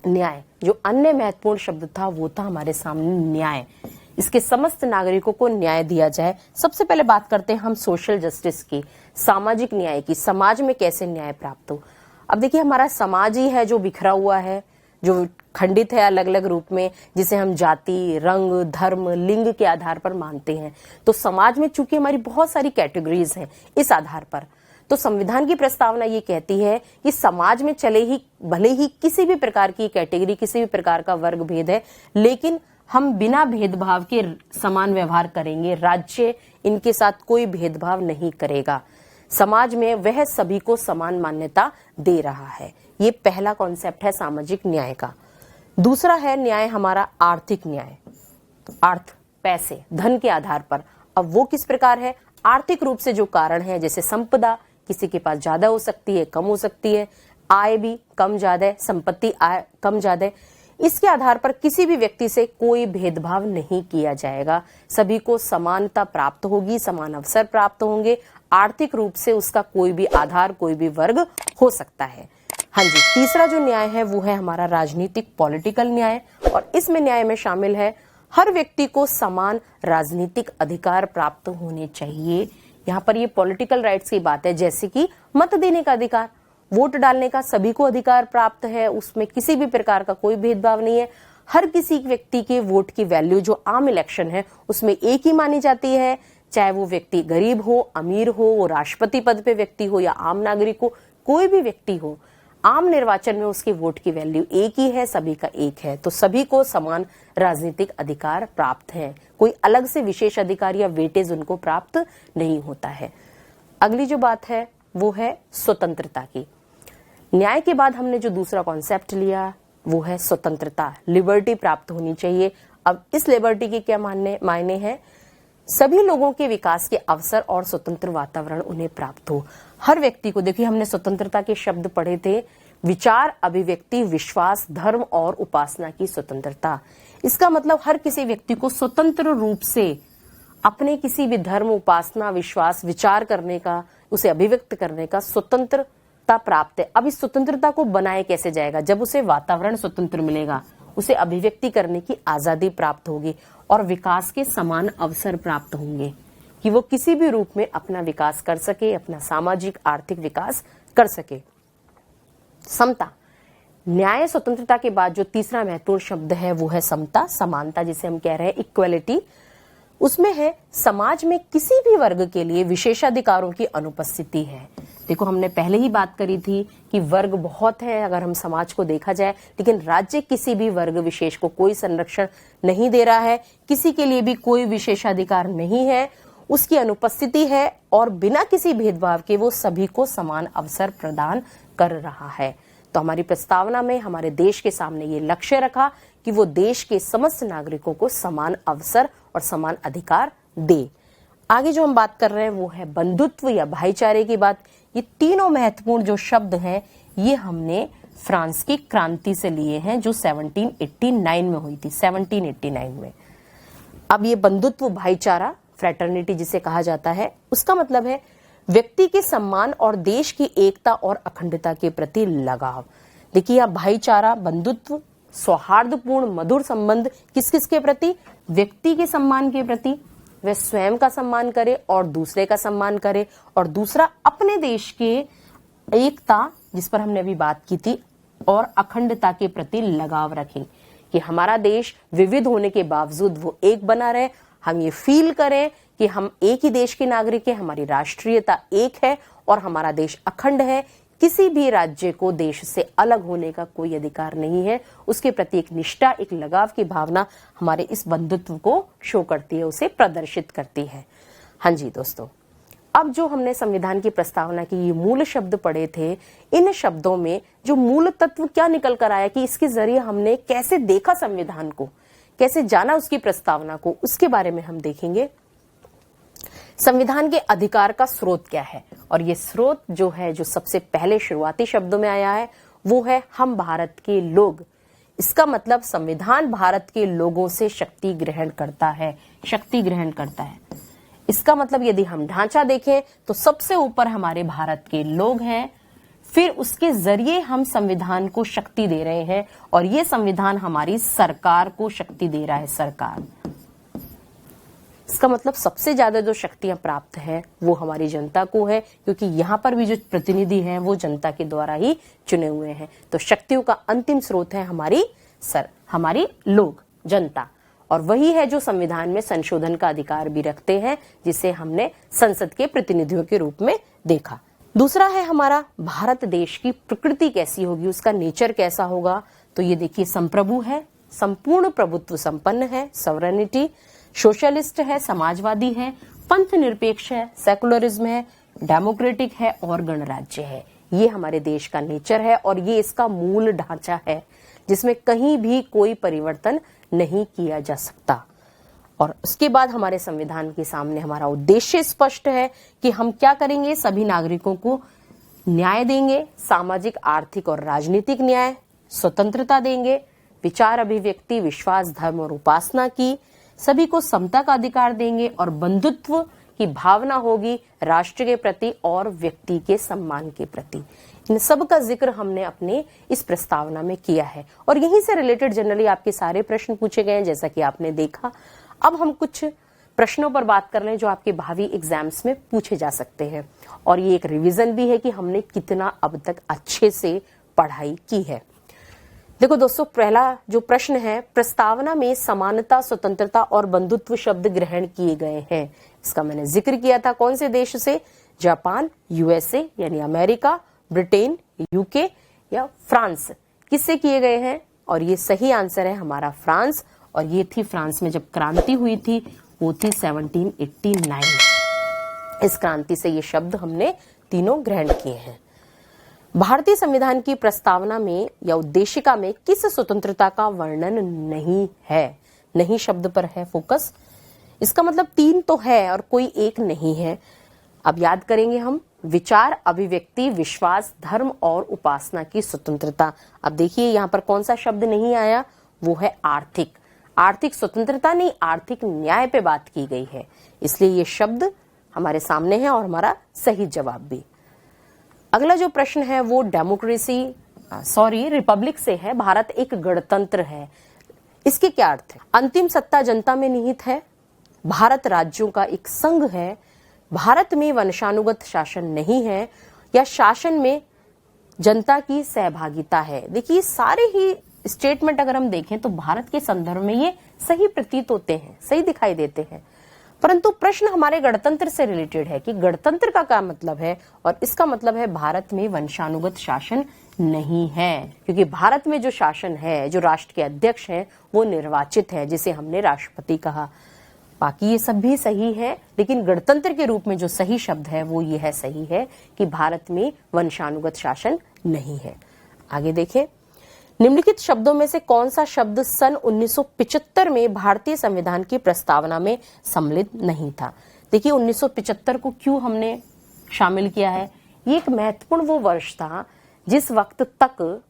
न्याय, जो अन्य महत्वपूर्ण शब्द था, वो था हमारे सामने न्याय। इसके समस्त नागरिकों को न्याय दिया जाए। सबसे पहले बात करते हैं हम सोशल जस्टिस की, सामाजिक न्याय की, समाज में कैसे न्याय प्राप्त हो। अब देखिए, हमारा समाज ही है जो बिखरा हुआ है, जो खंडित है अलग अलग रूप में, जिसे हम जाति, रंग, धर्म, लिंग के आधार पर मानते हैं। तो समाज में चूंकि हमारी बहुत सारी कैटेगरीज हैं, इस आधार पर तो संविधान की प्रस्तावना ये कहती है कि समाज में भले ही किसी भी प्रकार की कैटेगरी, किसी भी प्रकार का वर्ग भेद है, लेकिन हम बिना भेदभाव के समान व्यवहार करेंगे। राज्य इनके साथ कोई भेदभाव नहीं करेगा। समाज में वह सभी को समान मान्यता दे रहा है। ये पहला कॉन्सेप्ट है सामाजिक न्याय का। दूसरा है न्याय हमारा आर्थिक न्याय, अर्थ, पैसे, धन के आधार पर। अब वो किस प्रकार है? आर्थिक रूप से जो कारण है, जैसे संपदा, किसी के पास ज्यादा हो सकती है, कम हो सकती है, आय भी कम ज्यादा है, संपत्ति आय कम ज्यादा है, इसके आधार पर किसी भी व्यक्ति से कोई भेदभाव नहीं किया जाएगा। सभी को समानता प्राप्त होगी, समान अवसर प्राप्त होंगे। आर्थिक रूप से उसका कोई भी आधार, कोई भी वर्ग हो सकता है। हाँ जी, तीसरा जो न्याय है वो है हमारा राजनीतिक पॉलिटिकल न्याय, और इसमें न्याय में शामिल है हर व्यक्ति को समान राजनीतिक अधिकार प्राप्त होने चाहिए। यहाँ पर ये पॉलिटिकल राइट्स की बात है, जैसे कि मत देने का अधिकार, वोट डालने का सभी को अधिकार प्राप्त है, उसमें किसी भी प्रकार का कोई भेदभाव नहीं है। हर किसी व्यक्ति के वोट की वैल्यू जो आम इलेक्शन है उसमें एक ही मानी जाती है, चाहे वो व्यक्ति गरीब हो, अमीर हो, वो राष्ट्रपति पद पे व्यक्ति हो या आम नागरिक हो, कोई भी व्यक्ति हो, आम निर्वाचन में उसके वोट की वैल्यू एक ही है, सभी का एक है। तो सभी को समान राजनीतिक अधिकार प्राप्त है, कोई अलग से विशेष अधिकार या वेटेज उनको प्राप्त नहीं होता है। अगली जो बात है वो है स्वतंत्रता की। न्याय के बाद हमने जो दूसरा कॉन्सेप्ट लिया वो है स्वतंत्रता, लिबर्टी प्राप्त होनी चाहिए। अब इस लिबर्टी के क्या मायने हैं? सभी लोगों के विकास के अवसर और स्वतंत्र वातावरण उन्हें प्राप्त हो। हर व्यक्ति को, देखिए हमने स्वतंत्रता के शब्द पढ़े थे, विचार, अभिव्यक्ति, विश्वास, धर्म और उपासना की स्वतंत्रता। इसका मतलब हर किसी व्यक्ति को स्वतंत्र रूप से अपने किसी भी धर्म, उपासना, विश्वास, विचार करने का, उसे अभिव्यक्त करने का स्वतंत्रता प्राप्त है। अब इस स्वतंत्रता को बनाए कैसे जाएगा? जब उसे वातावरण स्वतंत्र मिलेगा, उसे अभिव्यक्ति करने की आजादी प्राप्त होगी और विकास के समान अवसर प्राप्त होंगे कि वो किसी भी रूप में अपना विकास कर सके, अपना सामाजिक आर्थिक विकास कर सके। समता, न्याय स्वतंत्रता के बाद जो तीसरा महत्वपूर्ण शब्द है वो है समता, समानता, जिसे हम कह रहे हैं इक्वलिटी। उसमें है समाज में किसी भी वर्ग के लिए विशेषाधिकारों की अनुपस्थिति है। देखो, हमने पहले ही बात करी थी कि वर्ग बहुत है अगर हम समाज को देखा जाए, लेकिन राज्य किसी भी वर्ग विशेष को कोई संरक्षण नहीं दे रहा है, किसी के लिए भी कोई विशेषाधिकार नहीं है, उसकी अनुपस्थिति है और बिना किसी भेदभाव के वो सभी को समान अवसर प्रदान कर रहा है। तो हमारी प्रस्तावना में हमारे देश के सामने ये लक्ष्य रखा कि वो देश के समस्त नागरिकों को समान अवसर और समान अधिकार दे। आगे जो हम बात कर रहे हैं वो है बंधुत्व या भाईचारे की बात। ये तीनों महत्वपूर्ण जो शब्द हैं ये हमने फ्रांस की क्रांति से लिए हैं जो 1789 में हुई थी, 1789 में। अब ये बंधुत्व, भाईचारा, फ्रेटर्निटी जिसे कहा जाता है, उसका मतलब है व्यक्ति के सम्मान और देश की एकता और अखंडता के प्रति लगाव। देखिए, यहाँ भाईचारा, बंधुत्व, सौहार्दपूर्ण मधुर संबंध किस किस के प्रति? व्यक्ति के सम्मान के प्रति, वह स्वयं का सम्मान करे और दूसरे का सम्मान करे, और दूसरा अपने देश के एकता जिस पर हमने अभी बात की थी और अखंडता के प्रति लगाव रखें कि हमारा देश विविध होने के बावजूद वो एक बना रहे। हम ये फील करें कि हम एक ही देश के नागरिक हैं, हमारी राष्ट्रीयता एक है और हमारा देश अखंड है। किसी भी राज्य को देश से अलग होने का कोई अधिकार नहीं है। उसके प्रति एक निष्ठा, एक लगाव की भावना हमारे इस बंधुत्व को शो करती है, उसे प्रदर्शित करती है। हाँ जी दोस्तों, अब जो हमने संविधान की प्रस्तावना की ये मूल शब्द पढ़े थे, इन शब्दों में जो मूल तत्व क्या निकल कर आया कि इसके जरिए हमने कैसे देखा संविधान को, कैसे जाना उसकी प्रस्तावना को, उसके बारे में हम देखेंगे। संविधान के अधिकार का स्रोत क्या है, और ये स्रोत जो है, जो सबसे पहले शुरुआती शब्दों में आया है, वो है हम भारत के लोग। इसका मतलब संविधान भारत के लोगों से शक्ति ग्रहण करता है, शक्ति ग्रहण करता है। इसका मतलब यदि हम ढांचा देखें तो सबसे ऊपर हमारे भारत के लोग हैं, फिर उसके जरिए हम संविधान को शक्ति दे रहे हैं, और ये संविधान हमारी सरकार को शक्ति दे रहा है, सरकार। इसका मतलब सबसे ज्यादा जो शक्तियां प्राप्त है वो हमारी जनता को है, क्योंकि यहाँ पर भी जो प्रतिनिधि हैं वो जनता के द्वारा ही चुने हुए हैं। तो शक्तियों का अंतिम स्रोत है हमारी लोग, जनता, और वही है जो संविधान में संशोधन का अधिकार भी रखते हैं, जिसे हमने संसद के प्रतिनिधियों के रूप में देखा। दूसरा है हमारा भारत देश की प्रकृति कैसी होगी, उसका नेचर कैसा होगा। तो ये देखिए, संप्रभु है, संपूर्ण प्रभुत्व संपन्न है, सॉवरेनिटी, सोशलिस्ट है, समाजवादी है, पंथ निरपेक्ष है, सेकुलरिज्म है, डेमोक्रेटिक है और गणराज्य है। ये हमारे देश का नेचर है और ये इसका मूल ढांचा है, जिसमें कहीं भी कोई परिवर्तन नहीं किया जा सकता। और उसके बाद हमारे संविधान के सामने हमारा उद्देश्य स्पष्ट है कि हम क्या करेंगे, सभी नागरिकों को न्याय देंगे, सामाजिक, आर्थिक और राजनीतिक न्याय, स्वतंत्रता देंगे, विचार, अभिव्यक्ति, विश्वास, धर्म और उपासना की, सभी को समता का अधिकार देंगे और बंधुत्व की भावना होगी राष्ट्र के प्रति और व्यक्ति के सम्मान के प्रति। इन सब का जिक्र हमने अपने इस प्रस्तावना में किया है और यहीं से रिलेटेड जनरली आपके सारे प्रश्न पूछे गए हैं, जैसा कि आपने देखा। अब हम कुछ प्रश्नों पर बात कर रहे हैं जो आपके भावी एग्जाम्स में पूछे जा सकते हैं, और ये एक रिवीजन भी है कि हमने कितना अब तक अच्छे से पढ़ाई की है। देखो दोस्तों, पहला जो प्रश्न है, प्रस्तावना में समानता, स्वतंत्रता और बंधुत्व शब्द ग्रहण किए गए हैं। इसका मैंने जिक्र किया था, कौन से देश से? जापान, यूएसए यानी अमेरिका, ब्रिटेन, यूके या फ्रांस, किससे किए गए हैं? और ये सही आंसर है हमारा फ्रांस, और ये थी फ्रांस में जब क्रांति हुई थी, वो थी 1789। इस क्रांति से ये शब्द हमने तीनों ग्रहण किए हैं। भारतीय संविधान की प्रस्तावना में या उद्देशिका में किस स्वतंत्रता का वर्णन नहीं है? नहीं शब्द पर है फोकस। इसका मतलब 3 तो है और कोई एक नहीं है। अब याद करेंगे हम, विचार, अभिव्यक्ति, विश्वास, धर्म और उपासना की स्वतंत्रता। अब देखिए यहाँ पर कौन सा शब्द नहीं आया, वो है आर्थिक। आर्थिक स्वतंत्रता नहीं, आर्थिक न्याय पे बात की गई है, इसलिए ये शब्द हमारे सामने है और हमारा सही जवाब भी। अगला जो प्रश्न है वो रिपब्लिक से है। भारत एक गणतंत्र है, इसके क्या अर्थ है? अंतिम सत्ता जनता में निहित है, भारत राज्यों का एक संघ है, भारत में वंशानुगत शासन नहीं है, या शासन में जनता की सहभागिता है। देखिए, सारे ही स्टेटमेंट अगर हम देखें तो भारत के संदर्भ में ये सही प्रतीत होते हैं, सही दिखाई देते हैं। परंतु प्रश्न हमारे गणतंत्र से रिलेटेड है कि गणतंत्र का क्या मतलब है, और इसका मतलब है भारत में वंशानुगत शासन नहीं है, क्योंकि भारत में जो शासन है, जो राष्ट्र के अध्यक्ष हैं, वो निर्वाचित है, जिसे हमने राष्ट्रपति कहा। बाकी ये सब भी सही है, लेकिन गणतंत्र के रूप में जो सही शब्द है वो ये है, सही है कि भारत में वंशानुगत शासन नहीं है। आगे देखें, निम्नलिखित शब्दों में से कौन सा शब्द सन 1975 में भारतीय संविधान की प्रस्तावना में सम्मिलित नहीं था। देखिए 1975 को क्यों हमने शामिल किया है, ये एक महत्वपूर्ण वो वर्ष था जिस वक्त तक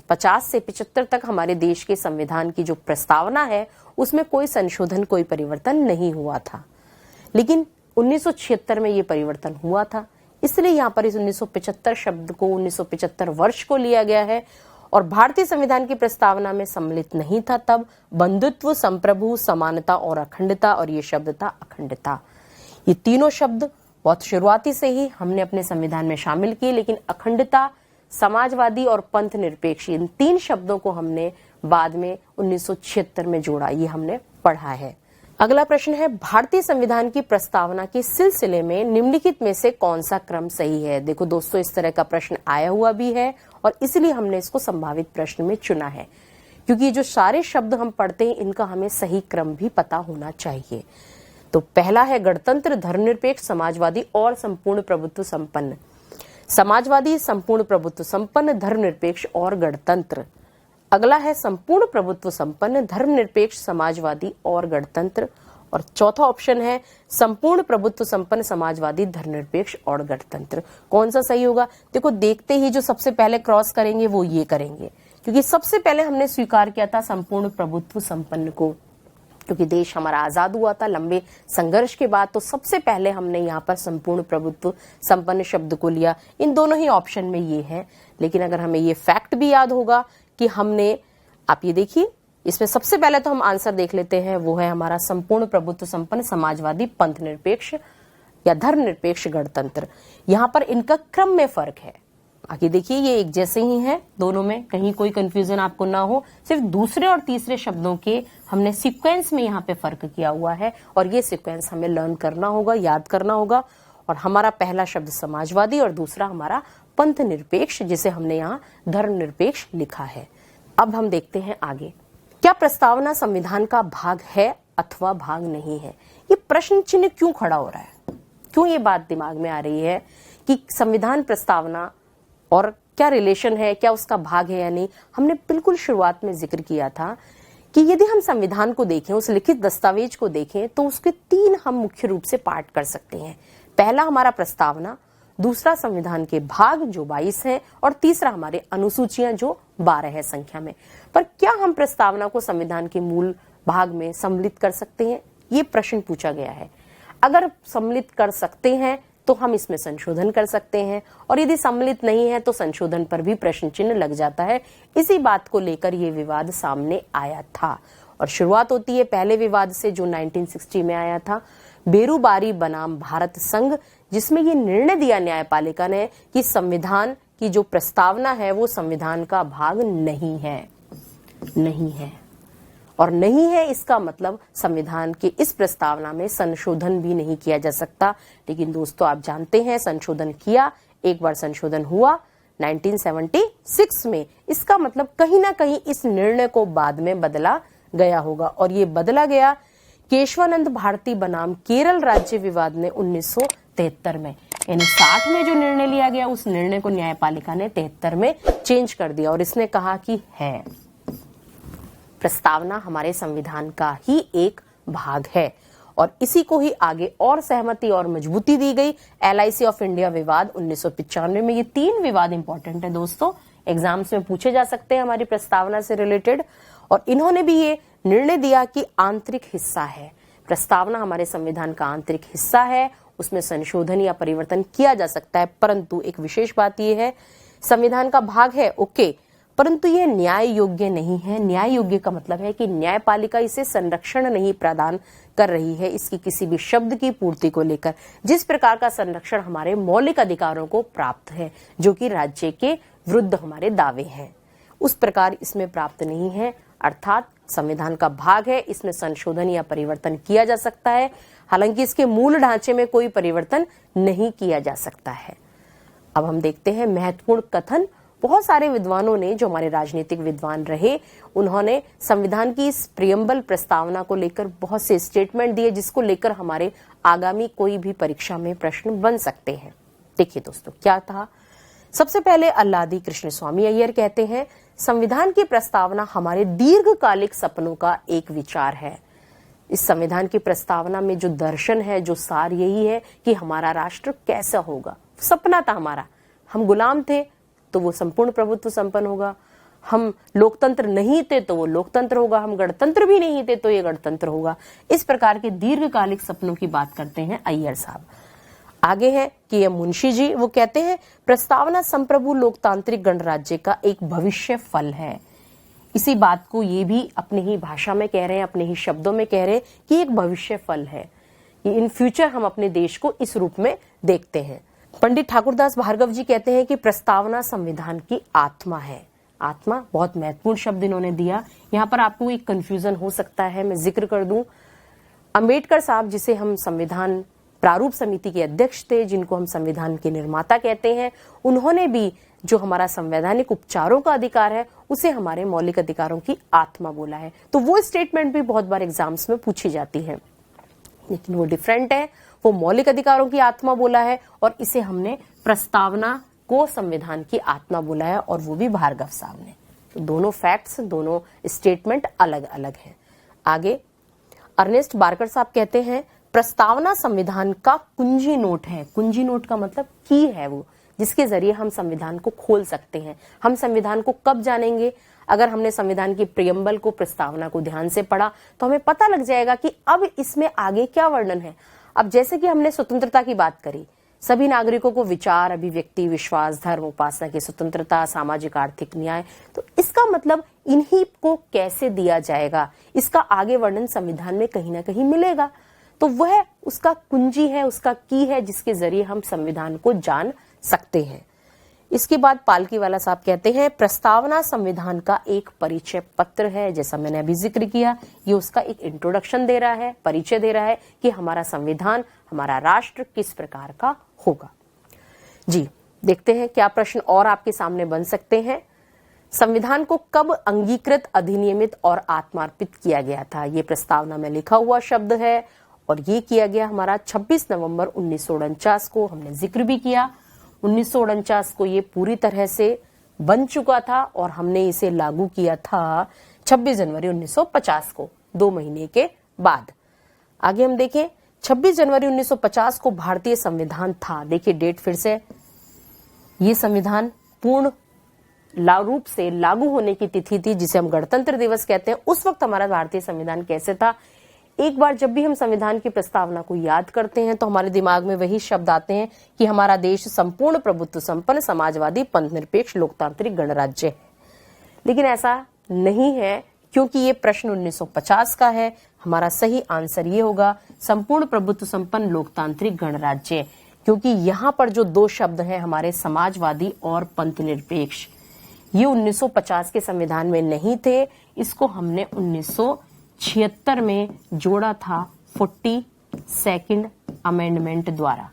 50 से 75 तक हमारे देश के संविधान की जो प्रस्तावना है उसमें कोई संशोधन, कोई परिवर्तन नहीं हुआ था, लेकिन 1976 में ये परिवर्तन हुआ था। इसलिए यहाँ पर इस 1975 शब्द को, 1975 वर्ष को लिया गया है, और भारतीय संविधान की प्रस्तावना में सम्मिलित नहीं था तब बंधुत्व, संप्रभु, समानता और अखंडता, और ये शब्द था अखंडता। ये तीनों शब्द बहुत शुरुआती से ही हमने अपने संविधान में शामिल किए, लेकिन अखंडता, समाजवादी और पंथ निरपेक्ष, इन तीन शब्दों को हमने बाद में 1976 में जोड़ा, ये हमने पढ़ा है। अगला प्रश्न है, भारतीय संविधान की प्रस्तावना के सिलसिले में निम्नलिखित में से कौन सा क्रम सही है। देखो दोस्तों, इस तरह का प्रश्न आया हुआ भी है और इसलिए हमने इसको संभावित प्रश्न में चुना है, क्योंकि जो सारे शब्द हम पढ़ते हैं इनका हमें सही क्रम भी पता होना चाहिए। तो पहला है गणतंत्र, धर्मनिरपेक्ष, समाजवादी और संपूर्ण प्रभुत्व संपन्न। समाजवादी, संपूर्ण प्रभुत्व संपन्न, धर्मनिरपेक्ष और गणतंत्र। अगला है संपूर्ण प्रभुत्व संपन्न, धर्मनिरपेक्ष, समाजवादी और गणतंत्र। और चौथा ऑप्शन है संपूर्ण प्रभुत्व संपन्न, समाजवादी, धर्मनिरपेक्ष और गणतंत्र। कौन सा सही होगा? देखो, देखते ही जो सबसे पहले क्रॉस करेंगे वो ये करेंगे, क्योंकि सबसे पहले हमने स्वीकार किया था संपूर्ण प्रभुत्व संपन्न को, क्योंकि देश हमारा आजाद हुआ था लंबे संघर्ष के बाद, तो सबसे पहले हमने यहाँ पर संपूर्ण प्रभुत्व संपन्न शब्द को लिया। इन दोनों ही ऑप्शन में ये है, लेकिन अगर हमें ये फैक्ट भी याद होगा कि हमने, आप ये देखिए, इसमें सबसे पहले तो हम आंसर देख लेते हैं, वो है हमारा संपूर्ण प्रभुत्व संपन्न, समाजवादी, पंथ निरपेक्ष या धर्मनिरपेक्ष, गणतंत्र। यहाँ पर इनका क्रम में फर्क है। आगे देखिए, ये एक जैसे ही है दोनों में, कहीं कोई कंफ्यूजन आपको ना हो, सिर्फ दूसरे और तीसरे शब्दों के हमने सीक्वेंस में यहाँ पे फर्क किया हुआ है, और ये सीक्वेंस हमें लर्न करना होगा, याद करना होगा। और हमारा पहला शब्द समाजवादी और दूसरा हमारा पंथ निरपेक्ष, जिसे हमने यहाँ धर्मनिरपेक्ष लिखा है। अब हम देखते हैं आगे, क्या प्रस्तावना संविधान का भाग है अथवा भाग नहीं है। ये प्रश्न चिन्ह क्यों खड़ा हो रहा है, क्यों ये बात दिमाग में आ रही है कि संविधान प्रस्तावना और क्या रिलेशन है, क्या उसका भाग है या नहीं। हमने बिल्कुल शुरुआत में जिक्र किया था कि यदि हम संविधान को देखें, उस लिखित दस्तावेज को देखें, तो उसके तीन हम मुख्य रूप से पार्ट कर सकते हैं। पहला हमारा प्रस्तावना, दूसरा संविधान के भाग जो 22 हैं, और तीसरा हमारे अनुसूचियां जो 12 है संख्या में। पर क्या हम प्रस्तावना को संविधान के मूल भाग में सम्मिलित कर सकते हैं, ये प्रश्न पूछा गया है। अगर सम्मिलित कर सकते हैं तो हम इसमें संशोधन कर सकते हैं, और यदि सम्मिलित नहीं है तो संशोधन पर भी प्रश्न चिन्ह लग जाता है। इसी बात को लेकर ये विवाद सामने आया था, और शुरुआत होती है पहले विवाद से जो 1960 में आया था, बेरूबारी बनाम भारत संघ, जिसमें ये निर्णय दिया न्यायपालिका ने कि संविधान की जो प्रस्तावना है वो संविधान का भाग नहीं है। नहीं है और नहीं है, इसका मतलब संविधान की इस प्रस्तावना में संशोधन भी नहीं किया जा सकता। लेकिन दोस्तों, आप जानते हैं संशोधन किया, एक बार संशोधन हुआ 1976 में। इसका मतलब कहीं ना कहीं इस निर्णय को बाद में बदला गया होगा, और ये बदला गया केशवानंद भारती बनाम केरल राज्य विवाद ने 1973 में, यानी 60 में जो निर्णय लिया गया उस निर्णय को न्यायपालिका ने 73 में चेंज कर दिया, और इसने कहा कि है प्रस्तावना हमारे संविधान का ही एक भाग है। और इसी को ही आगे और सहमति और मजबूती दी गई। LIC ऑफ इंडिया विवाद 1995 में। ये तीन विवाद इंपॉर्टेंट है दोस्तों, एग्जाम्स में पूछे जा सकते हैं हमारी प्रस्तावना से रिलेटेड। और इन्होंने भी ये निर्णय दिया कि आंतरिक हिस्सा है, प्रस्तावना हमारे संविधान का आंतरिक हिस्सा है, उसमें संशोधन या परिवर्तन किया जा सकता है। परंतु एक विशेष बात यह है, संविधान का भाग है ओके, परंतु यह न्याय योग्य नहीं है। न्याय योग्य का मतलब है कि न्यायपालिका इसे संरक्षण नहीं प्रदान कर रही है इसकी किसी भी शब्द की पूर्ति को लेकर। जिस प्रकार का संरक्षण हमारे मौलिक अधिकारों को प्राप्त है, जो कि राज्य के विरुद्ध हमारे दावे हैं, उस प्रकार इसमें प्राप्त नहीं है। अर्थात संविधान का भाग है, इसमें संशोधन या परिवर्तन किया जा सकता है, हालांकि इसके मूल ढांचे में कोई परिवर्तन नहीं किया जा सकता है। अब हम देखते हैं महत्वपूर्ण कथन। बहुत सारे विद्वानों ने, जो हमारे राजनीतिक विद्वान रहे, उन्होंने संविधान की इस प्रियम्बल प्रस्तावना को लेकर बहुत से स्टेटमेंट दिए, जिसको लेकर हमारे आगामी कोई भी परीक्षा में प्रश्न बन सकते हैं। देखिए दोस्तों, क्या था। सबसे पहले अल्लादी कृष्ण स्वामी अय्यर कहते हैं, संविधान की प्रस्तावना हमारे दीर्घकालिक सपनों का एक विचार है। इस संविधान की प्रस्तावना में जो दर्शन है, जो सार यही है कि हमारा राष्ट्र कैसा होगा। सपना था हमारा, हम गुलाम थे तो वो संपूर्ण प्रभुत्व संपन्न होगा, हम लोकतंत्र नहीं थे तो वो लोकतंत्र होगा, हम गणतंत्र भी नहीं थे तो ये गणतंत्र होगा। इस प्रकार के दीर्घकालिक सपनों की बात करते हैं अय्यर साहब। आगे है कि ये मुंशी जी, वो कहते हैं प्रस्तावना संप्रभु लोकतांत्रिक गणराज्य का एक भविष्य फल है। इसी बात को ये भी अपने ही भाषा में कह रहे हैं, अपने ही शब्दों में कह रहे हैं कि एक भविष्य फल है। ये इन फ्यूचर हम अपने देश को इस रूप में देखते हैं। पंडित ठाकुरदास भार्गव जी कहते हैं कि प्रस्तावना संविधान की आत्मा है। आत्मा बहुत महत्वपूर्ण शब्द इन्होंने दिया। यहाँ पर आपको एक कंफ्यूजन हो सकता है, मैं जिक्र कर दूं। अंबेडकर साहब, जिसे हम संविधान प्रारूप समिति के अध्यक्ष थे, जिनको हम संविधान के निर्माता कहते हैं, उन्होंने भी जो हमारा संवैधानिक उपचारों का अधिकार है उसे हमारे मौलिक अधिकारों की आत्मा बोला है। तो वो स्टेटमेंट भी बहुत बार एग्जाम्स में पूछी जाती है, लेकिन वो डिफरेंट है। वो मौलिक अधिकारों की आत्मा बोला है और इसे हमने प्रस्तावना को संविधान की आत्मा बोला है, और वो भी भार्गव साहब ने। तो दोनों फैक्ट्स, दोनों स्टेटमेंट अलग अलग हैं। आगे अर्नेस्ट बार्कर साहब कहते हैं प्रस्तावना संविधान का कुंजी नोट है। कुंजी नोट का मतलब की है वो, जिसके जरिए हम संविधान को खोल सकते हैं। हम संविधान को कब जानेंगे? अगर हमने संविधान की प्रियम्बल को, प्रस्तावना को ध्यान से पढ़ा तो हमें पता लग जाएगा कि अब इसमें आगे क्या वर्णन है। अब जैसे कि हमने स्वतंत्रता की बात करी, सभी नागरिकों को विचार, अभिव्यक्ति, विश्वास, धर्म, उपासना की स्वतंत्रता, सामाजिक आर्थिक न्याय, तो इसका मतलब इन्हीं को कैसे दिया जाएगा, इसका आगे वर्णन संविधान में कहीं ना कहीं मिलेगा। तो वह उसका कुंजी है, उसका की है, जिसके जरिए हम संविधान को जान सकते हैं। इसके बाद पालकीवाला साहब कहते हैं प्रस्तावना संविधान का एक परिचय पत्र है। जैसा मैंने अभी जिक्र किया, ये उसका एक इंट्रोडक्शन दे रहा है, परिचय दे रहा है कि हमारा संविधान, हमारा राष्ट्र किस प्रकार का होगा। जी, देखते हैं क्या प्रश्न और आपके सामने बन सकते हैं। संविधान को कब अंगीकृत, अधिनियमित और आत्मार्पित किया गया था? ये प्रस्तावना में लिखा हुआ शब्द है और ये किया गया हमारा 26 नवंबर 1949 को। हमने जिक्र भी किया 1949 को ये पूरी तरह से बन चुका था और हमने इसे लागू किया था 26 जनवरी 1950 को, 2 महीने के बाद। आगे हम देखें 26 जनवरी 1950 को भारतीय संविधान था। देखिए डेट फिर से, ये संविधान पूर्ण रूप से लागू होने की तिथि थी, जिसे हम गणतंत्र दिवस कहते हैं। उस वक्त हमारा भारतीय संविधान कैसे था? एक बार जब भी हम संविधान की प्रस्तावना को याद करते हैं तो हमारे दिमाग में वही शब्द आते हैं कि हमारा देश संपूर्ण प्रभुत्व संपन्न, समाजवादी, पंथ निरपेक्ष, लोकतांत्रिक गणराज्य है। लेकिन ऐसा नहीं है, क्योंकि ये प्रश्न 1950 का है। हमारा सही आंसर ये होगा संपूर्ण प्रभुत्व संपन्न लोकतांत्रिक गणराज्य, क्योंकि यहाँ पर जो 2 शब्द हैं हमारे समाजवादी और पंथ निरपेक्ष, ये 1950 के संविधान में नहीं थे। इसको हमने 1976 में जोड़ा था 42nd अमेंडमेंट द्वारा,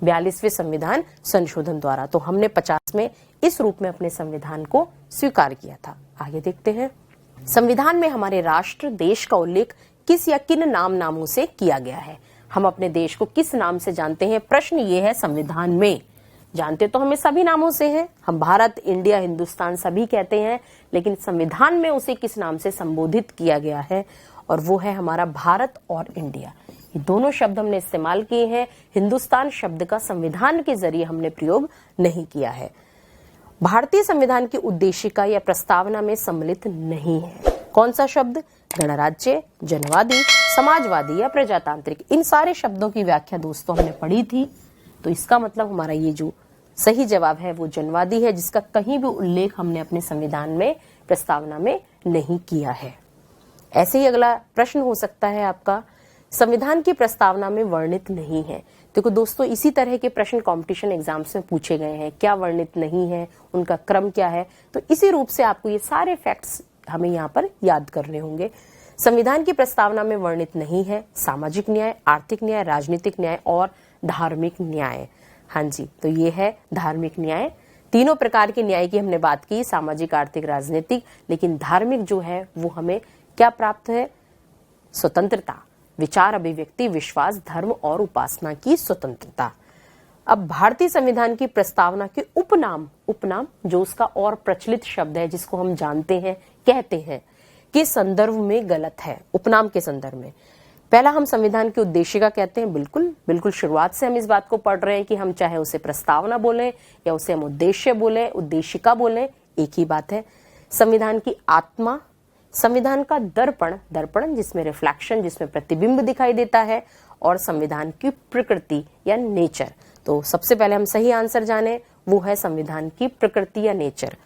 42वें संविधान संशोधन द्वारा। तो हमने 50 में इस रूप में अपने संविधान को स्वीकार किया था। आगे देखते हैं, संविधान में हमारे राष्ट्र, देश का उल्लेख किस या किन नामों से किया गया है? हम अपने देश को किस नाम से जानते हैं? प्रश्न ये है, संविधान में जानते तो हमें सभी नामों से हैं, हम भारत, इंडिया, हिंदुस्तान सभी कहते हैं, लेकिन संविधान में उसे किस नाम से संबोधित किया गया है? और वो है हमारा भारत और इंडिया। ये दोनों शब्द हमने इस्तेमाल किए हैं। हिंदुस्तान शब्द का संविधान के जरिए हमने प्रयोग नहीं किया है। भारतीय संविधान की उद्देशिका या प्रस्तावना में सम्मिलित नहीं है कौन सा शब्द? गणराज्य, जनवादी, समाजवादी या प्रजातांत्रिक। इन सारे शब्दों की व्याख्या दोस्तों हमने पढ़ी थी। तो इसका मतलब हमारा ये जो सही जवाब है वो जनवादी है, जिसका कहीं भी उल्लेख हमने अपने संविधान में, प्रस्तावना में नहीं किया है। ऐसे ही अगला प्रश्न हो सकता है आपका, संविधान की प्रस्तावना में वर्णित नहीं है। देखो दोस्तों, इसी तरह के प्रश्न कंपटीशन एग्जाम्स में पूछे गए हैं। क्या वर्णित नहीं है, उनका क्रम क्या है? तो इसी रूप से आपको ये सारे फैक्ट्स हमें यहाँ पर याद करने होंगे। संविधान की प्रस्तावना में वर्णित नहीं है सामाजिक न्याय, आर्थिक न्याय, राजनीतिक न्याय और धार्मिक न्याय। हाँ जी, तो ये है धार्मिक न्याय। तीनों प्रकार के न्याय की हमने बात की, सामाजिक, आर्थिक, राजनीतिक, लेकिन धार्मिक जो है वो हमें क्या प्राप्त है? स्वतंत्रता, विचार अभिव्यक्ति, विश्वास, धर्म और उपासना की स्वतंत्रता। अब भारतीय संविधान की प्रस्तावना के उपनाम जो उसका और प्रचलित शब्द है जिसको हम जानते हैं, कहते हैं, के संदर्भ में गलत है। उपनाम के संदर्भ में पहला हम संविधान के उद्देशिका कहते हैं। बिल्कुल शुरुआत से हम इस बात को पढ़ रहे हैं कि हम चाहे उसे प्रस्तावना बोलें या उसे हम उद्देश्य बोलें, उद्देशिका बोलें, एक ही बात है। संविधान की आत्मा, संविधान का दर्पण जिसमें रिफ्लेक्शन, जिसमें प्रतिबिंब दिखाई देता है, और संविधान की प्रकृति या नेचर। तो सबसे पहले हम सही आंसर जाने, वो है संविधान की प्रकृति या नेचर।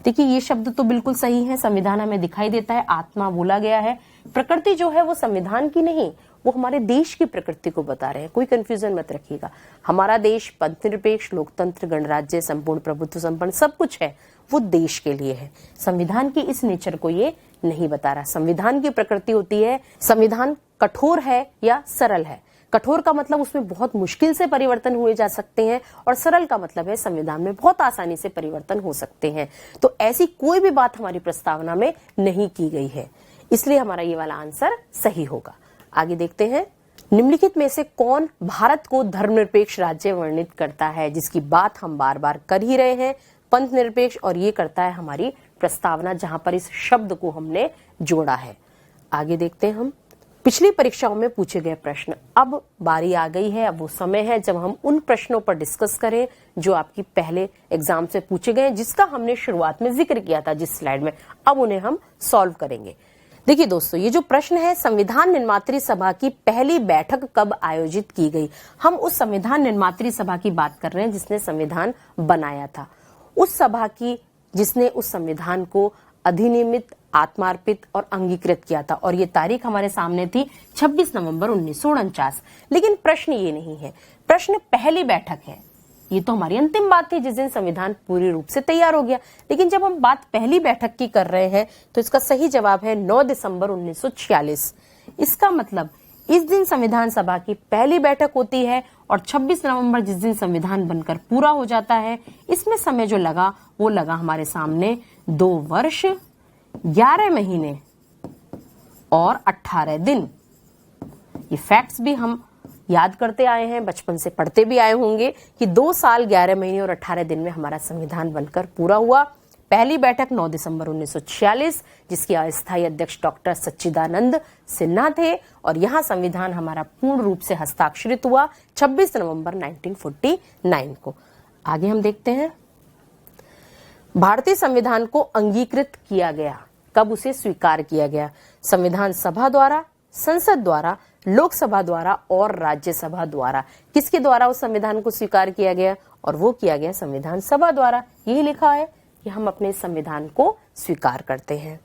देखिए ये शब्द तो बिल्कुल सही है, संविधान हमें दिखाई देता है, आत्मा बोला गया है। प्रकृति जो है वो संविधान की नहीं, वो हमारे देश की प्रकृति को बता रहे हैं, कोई कंफ्यूजन मत रखिएगा। हमारा देश पंथनिरपेक्ष, लोकतंत्र, गणराज्य, संपूर्ण प्रभुत्व संपन्न सब कुछ है, वो देश के लिए है। संविधान की इस नेचर को ये नहीं बता रहा। संविधान की प्रकृति होती है, संविधान कठोर है या सरल है। कठोर का मतलब उसमें बहुत मुश्किल से परिवर्तन हुए जा सकते हैं, और सरल का मतलब है संविधान में बहुत आसानी से परिवर्तन हो सकते हैं। तो ऐसी कोई भी बात हमारी प्रस्तावना में नहीं की गई है, इसलिए हमारा ये वाला आंसर सही होगा। आगे देखते हैं, निम्नलिखित में से कौन भारत को धर्मनिरपेक्ष राज्य वर्णित करता है, जिसकी बात हम बार बार कर ही रहे हैं, पंथ निरपेक्ष, और ये करता है हमारी प्रस्तावना जहां पर इस शब्द को हमने जोड़ा है। आगे देखते हैं हम पिछली परीक्षाओं में पूछे गए प्रश्न। अब बारी आ गई है, अब वो समय है जब हम उन प्रश्नों पर डिस्कस करें जो आपकी पहले एग्जाम से पूछे गए, जिसका हमने शुरुआत में जिक्र किया था जिस स्लाइड में। अब उन्हें हम सॉल्व करेंगे। देखिए दोस्तों, ये जो प्रश्न है, संविधान निर्मात्री सभा की पहली बैठक कब आयोजित की गई? हम उस संविधान निर्मात्री सभा की बात कर रहे हैं जिसने संविधान बनाया था, उस सभा की जिसने उस संविधान को अधिनियमित, आत्मार्पित और अंगीकृत किया था, और ये तारीख हमारे सामने थी 26 नवंबर 1949। लेकिन प्रश्न ये नहीं है, प्रश्न पहली बैठक है। ये तो हमारी अंतिम बात थी जिस दिन संविधान पूरी रूप से तैयार हो गया। लेकिन जब हम बात पहली बैठक की कर रहे हैं तो इसका सही जवाब है 9 दिसंबर 1946। इसका मतलब इस दिन संविधान सभा की पहली बैठक होती है, और 26 नवंबर जिस दिन संविधान बनकर पूरा हो जाता है, इसमें समय जो लगा वो लगा हमारे सामने 2 वर्ष 11 महीने और 18 दिन। ये फैक्ट्स भी हम याद करते आए हैं, बचपन से पढ़ते भी आए होंगे कि 2 साल 11 महीने और 18 दिन में हमारा संविधान बनकर पूरा हुआ। पहली बैठक 9 दिसंबर 1946, जिसके अस्थायी अध्यक्ष डॉक्टर सच्चिदानंद सिन्हा थे, और यहां संविधान हमारा पूर्ण रूप से हस्ताक्षरित हुआ 26 नवंबर 1949 को। आगे हम देखते हैं, भारतीय संविधान को अंगीकृत किया गया, कब उसे स्वीकार किया गया? संविधान सभा द्वारा, संसद द्वारा, लोकसभा द्वारा और राज्यसभा द्वारा। किसके द्वारा उस संविधान को स्वीकार किया गया? और वो किया गया संविधान सभा द्वारा। यही लिखा है कि हम अपने संविधान को स्वीकार करते हैं।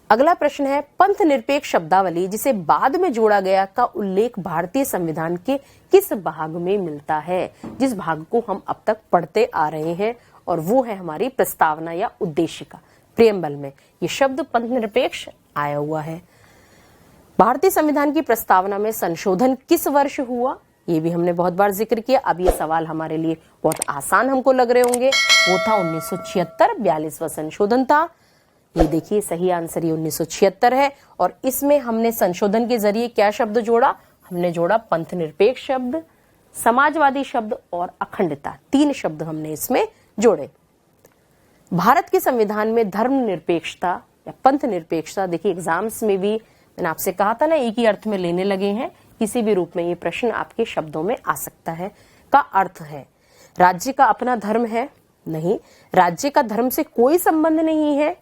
अगला प्रश्न है, पंथ निरपेक्ष शब्दावली जिसे बाद में जोड़ा गया का उल्लेख भारतीय संविधान के किस भाग में मिलता है? जिस भाग को हम अब तक पढ़ते आ रहे हैं, और वो है हमारी प्रस्तावना या उद्देशिका, प्रियम्बल में ये शब्द पंथ निरपेक्ष आया हुआ है। भारतीय संविधान की प्रस्तावना में संशोधन किस वर्ष हुआ? ये भी हमने बहुत बार जिक्र किया। अब ये सवाल हमारे लिए बहुत आसान हमको लग रहे होंगे, वो था 1976, 42वां संशोधन था। ये देखिए सही आंसर ये 1976 है, और इसमें हमने संशोधन के जरिए क्या शब्द जोड़ा? हमने जोड़ा पंथ निरपेक्ष शब्द, समाजवादी शब्द और अखंडता, 3 शब्द हमने इसमें जोड़े। भारत के संविधान में धर्म निरपेक्षता या पंथ निरपेक्षता, देखिए एग्जाम्स में भी मैंने आपसे कहा था ना, एक ही अर्थ में लेने लगे हैं, किसी भी रूप में ये प्रश्न आपके शब्दों में आ सकता है। का अर्थ है राज्य का अपना धर्म है? नहीं, राज्य का धर्म से कोई संबंध नहीं है,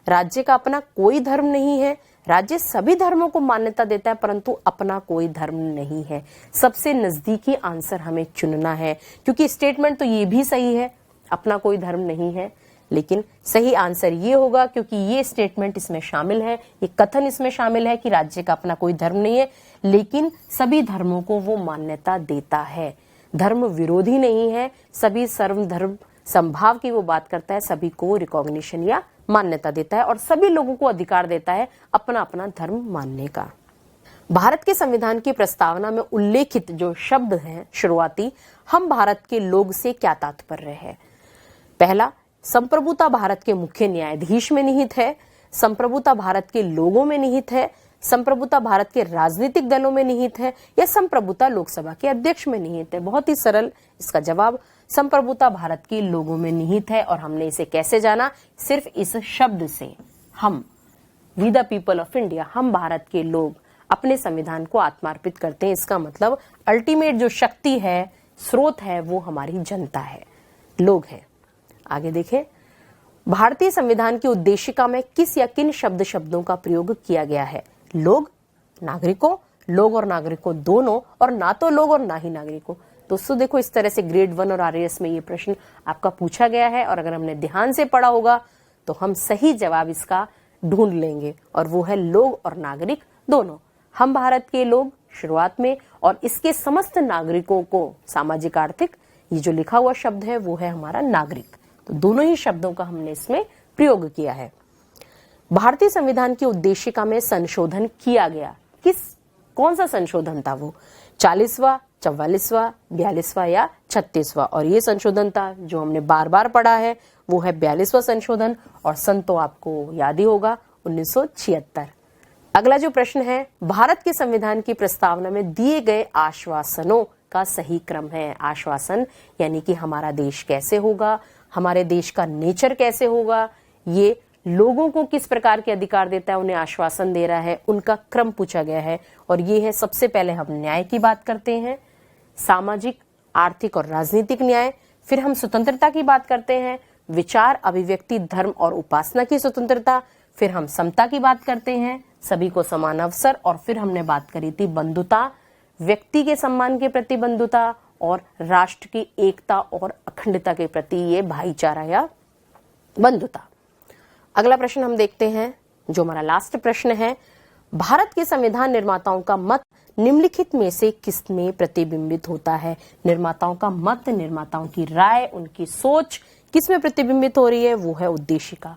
राज्य का अपना कोई धर्म नहीं है। राज्य सभी धर्मों को मान्यता देता है, परंतु अपना कोई धर्म नहीं है। सबसे नजदीकी आंसर हमें चुनना है, क्योंकि स्टेटमेंट तो ये भी सही है, अपना कोई धर्म नहीं है, लेकिन सही आंसर ये होगा क्योंकि ये स्टेटमेंट इसमें शामिल है, ये कथन इसमें शामिल है कि राज्य का अपना कोई धर्म नहीं है, लेकिन सभी धर्मों को वो मान्यता देता है। धर्म विरोधी नहीं है, सभी सर्वधर्म संभाव की वो बात करता है, सभी को रिकॉग्निशन या मान्यता देता है और सभी लोगों को अधिकार देता है अपना अपना धर्म मानने का। भारत के संविधान की प्रस्तावना में उल्लेखित जो शब्द हैं शुरुआती, हम भारत के लोग से क्या तात्पर्य है? पहला, संप्रभुता भारत के मुख्य न्यायाधीश में निहित है, संप्रभुता भारत के लोगों में निहित है, संप्रभुता भारत के राजनीतिक दलों में निहित है, या संप्रभुता लोकसभा के अध्यक्ष में निहित है? बहुत ही सरल इसका जवाब संप्रभुता भारत के लोगों में निहित है। और हमने इसे कैसे जाना? सिर्फ इस शब्द से, हम, we the people of India, हम भारत के लोग अपने संविधान को आत्मार्पित करते हैं। इसका मतलब अल्टीमेट जो शक्ति है, स्रोत है, वो हमारी जनता है, लोग हैं। आगे देखें, भारतीय संविधान की उद्देशिका में किस या किन शब्दों का प्रयोग किया गया है? लोग, नागरिकों, लोग और नागरिकों दोनों, और ना तो लोग और ना ही नागरिकों। दोस्तों देखो, इस तरह से ग्रेड 1 और RAS में ये प्रश्न आपका पूछा गया है, और अगर हमने ध्यान से पढ़ा होगा तो हम सही जवाब इसका ढूंढ लेंगे, और वो है लोग और नागरिक दोनों। हम भारत के लोग शुरुआत में, और इसके समस्त नागरिकों को, सामाजिक आर्थिक, ये जो लिखा हुआ शब्द है वो है हमारा नागरिक। तो दोनों ही शब्दों का हमने इसमें प्रयोग किया है। भारतीय संविधान की उद्देशिका में संशोधन किया गया, कौन सा संशोधन था वो? 40वां, 44वां, 42वां या 36वां? और ये संशोधन था जो हमने बार बार पढ़ा है, वो है 42वां संशोधन, और सन तो आपको याद ही होगा 1976। अगला जो प्रश्न है, भारत के संविधान की प्रस्तावना में दिए गए आश्वासनों का सही क्रम है। आश्वासन यानी कि हमारा देश कैसे होगा, हमारे देश का नेचर कैसे होगा, ये लोगों को किस प्रकार के अधिकार देता है, उन्हें आश्वासन दे रहा है, उनका क्रम पूछा गया है। और ये है, सबसे पहले हम न्याय की बात करते हैं, सामाजिक, आर्थिक और राजनीतिक न्याय। फिर हम स्वतंत्रता की बात करते हैं, विचार, अभिव्यक्ति, धर्म और उपासना की स्वतंत्रता। फिर हम समता की बात करते हैं, सभी को समान अवसर। और फिर हमने बात करी थी बंधुता, व्यक्ति के सम्मान के प्रति बंधुता, और राष्ट्र की एकता और अखंडता के प्रति ये भाईचारा या बंधुता। अगला प्रश्न हम देखते हैं, जो हमारा लास्ट प्रश्न है, भारत के संविधान निर्माताओं का मत निम्नलिखित में से किस में प्रतिबिंबित होता है? निर्माताओं का मत, निर्माताओं की राय, उनकी सोच किस में प्रतिबिंबित हो रही है? वो है उद्देशिका।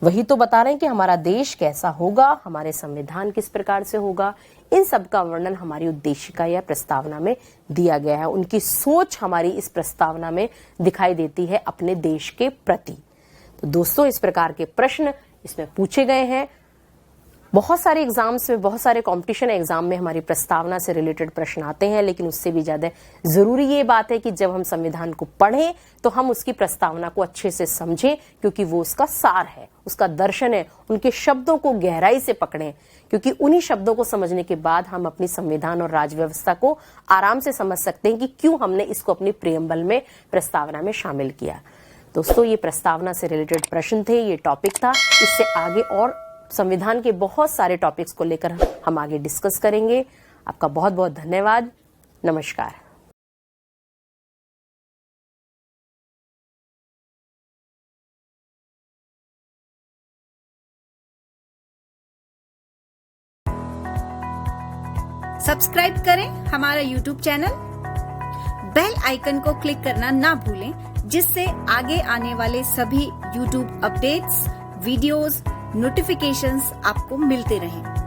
वही तो बता रहे हैं कि हमारा देश कैसा होगा, हमारे संविधान किस प्रकार से होगा, इन सब का वर्णन हमारी उद्देशिका या प्रस्तावना में दिया गया है। उनकी सोच हमारी इस प्रस्तावना में दिखाई देती है अपने देश के प्रति। तो दोस्तों, इस प्रकार के प्रश्न इसमें पूछे गए हैं। बहुत सारे एग्जाम्स में, बहुत सारे कंपटीशन एग्जाम में हमारी प्रस्तावना से रिलेटेड प्रश्न आते हैं, लेकिन उससे भी ज्यादा जरूरी ये बात है कि जब हम संविधान को पढ़ें तो हम उसकी प्रस्तावना को अच्छे से समझें, क्योंकि वो उसका सार है, उसका दर्शन है। उनके शब्दों को गहराई से पकड़ें, क्योंकि उन्हीं शब्दों को समझने के बाद हम अपनी संविधान और राज व्यवस्था को आराम से समझ सकते हैं कि क्यों हमने इसको अपनी प्रियम्बल में, प्रस्तावना में शामिल किया। दोस्तों, ये प्रस्तावना से रिलेटेड प्रश्न थे, ये टॉपिक था। इससे आगे और संविधान के बहुत सारे टॉपिक्स को लेकर हम आगे डिस्कस करेंगे। आपका बहुत बहुत धन्यवाद। नमस्कार। सब्सक्राइब करें हमारा YouTube चैनल, बेल आइकन को क्लिक करना ना भूलें, जिससे आगे आने वाले सभी YouTube अपडेट्स, वीडियोस, नोटिफिकेशंस आपको मिलते रहें।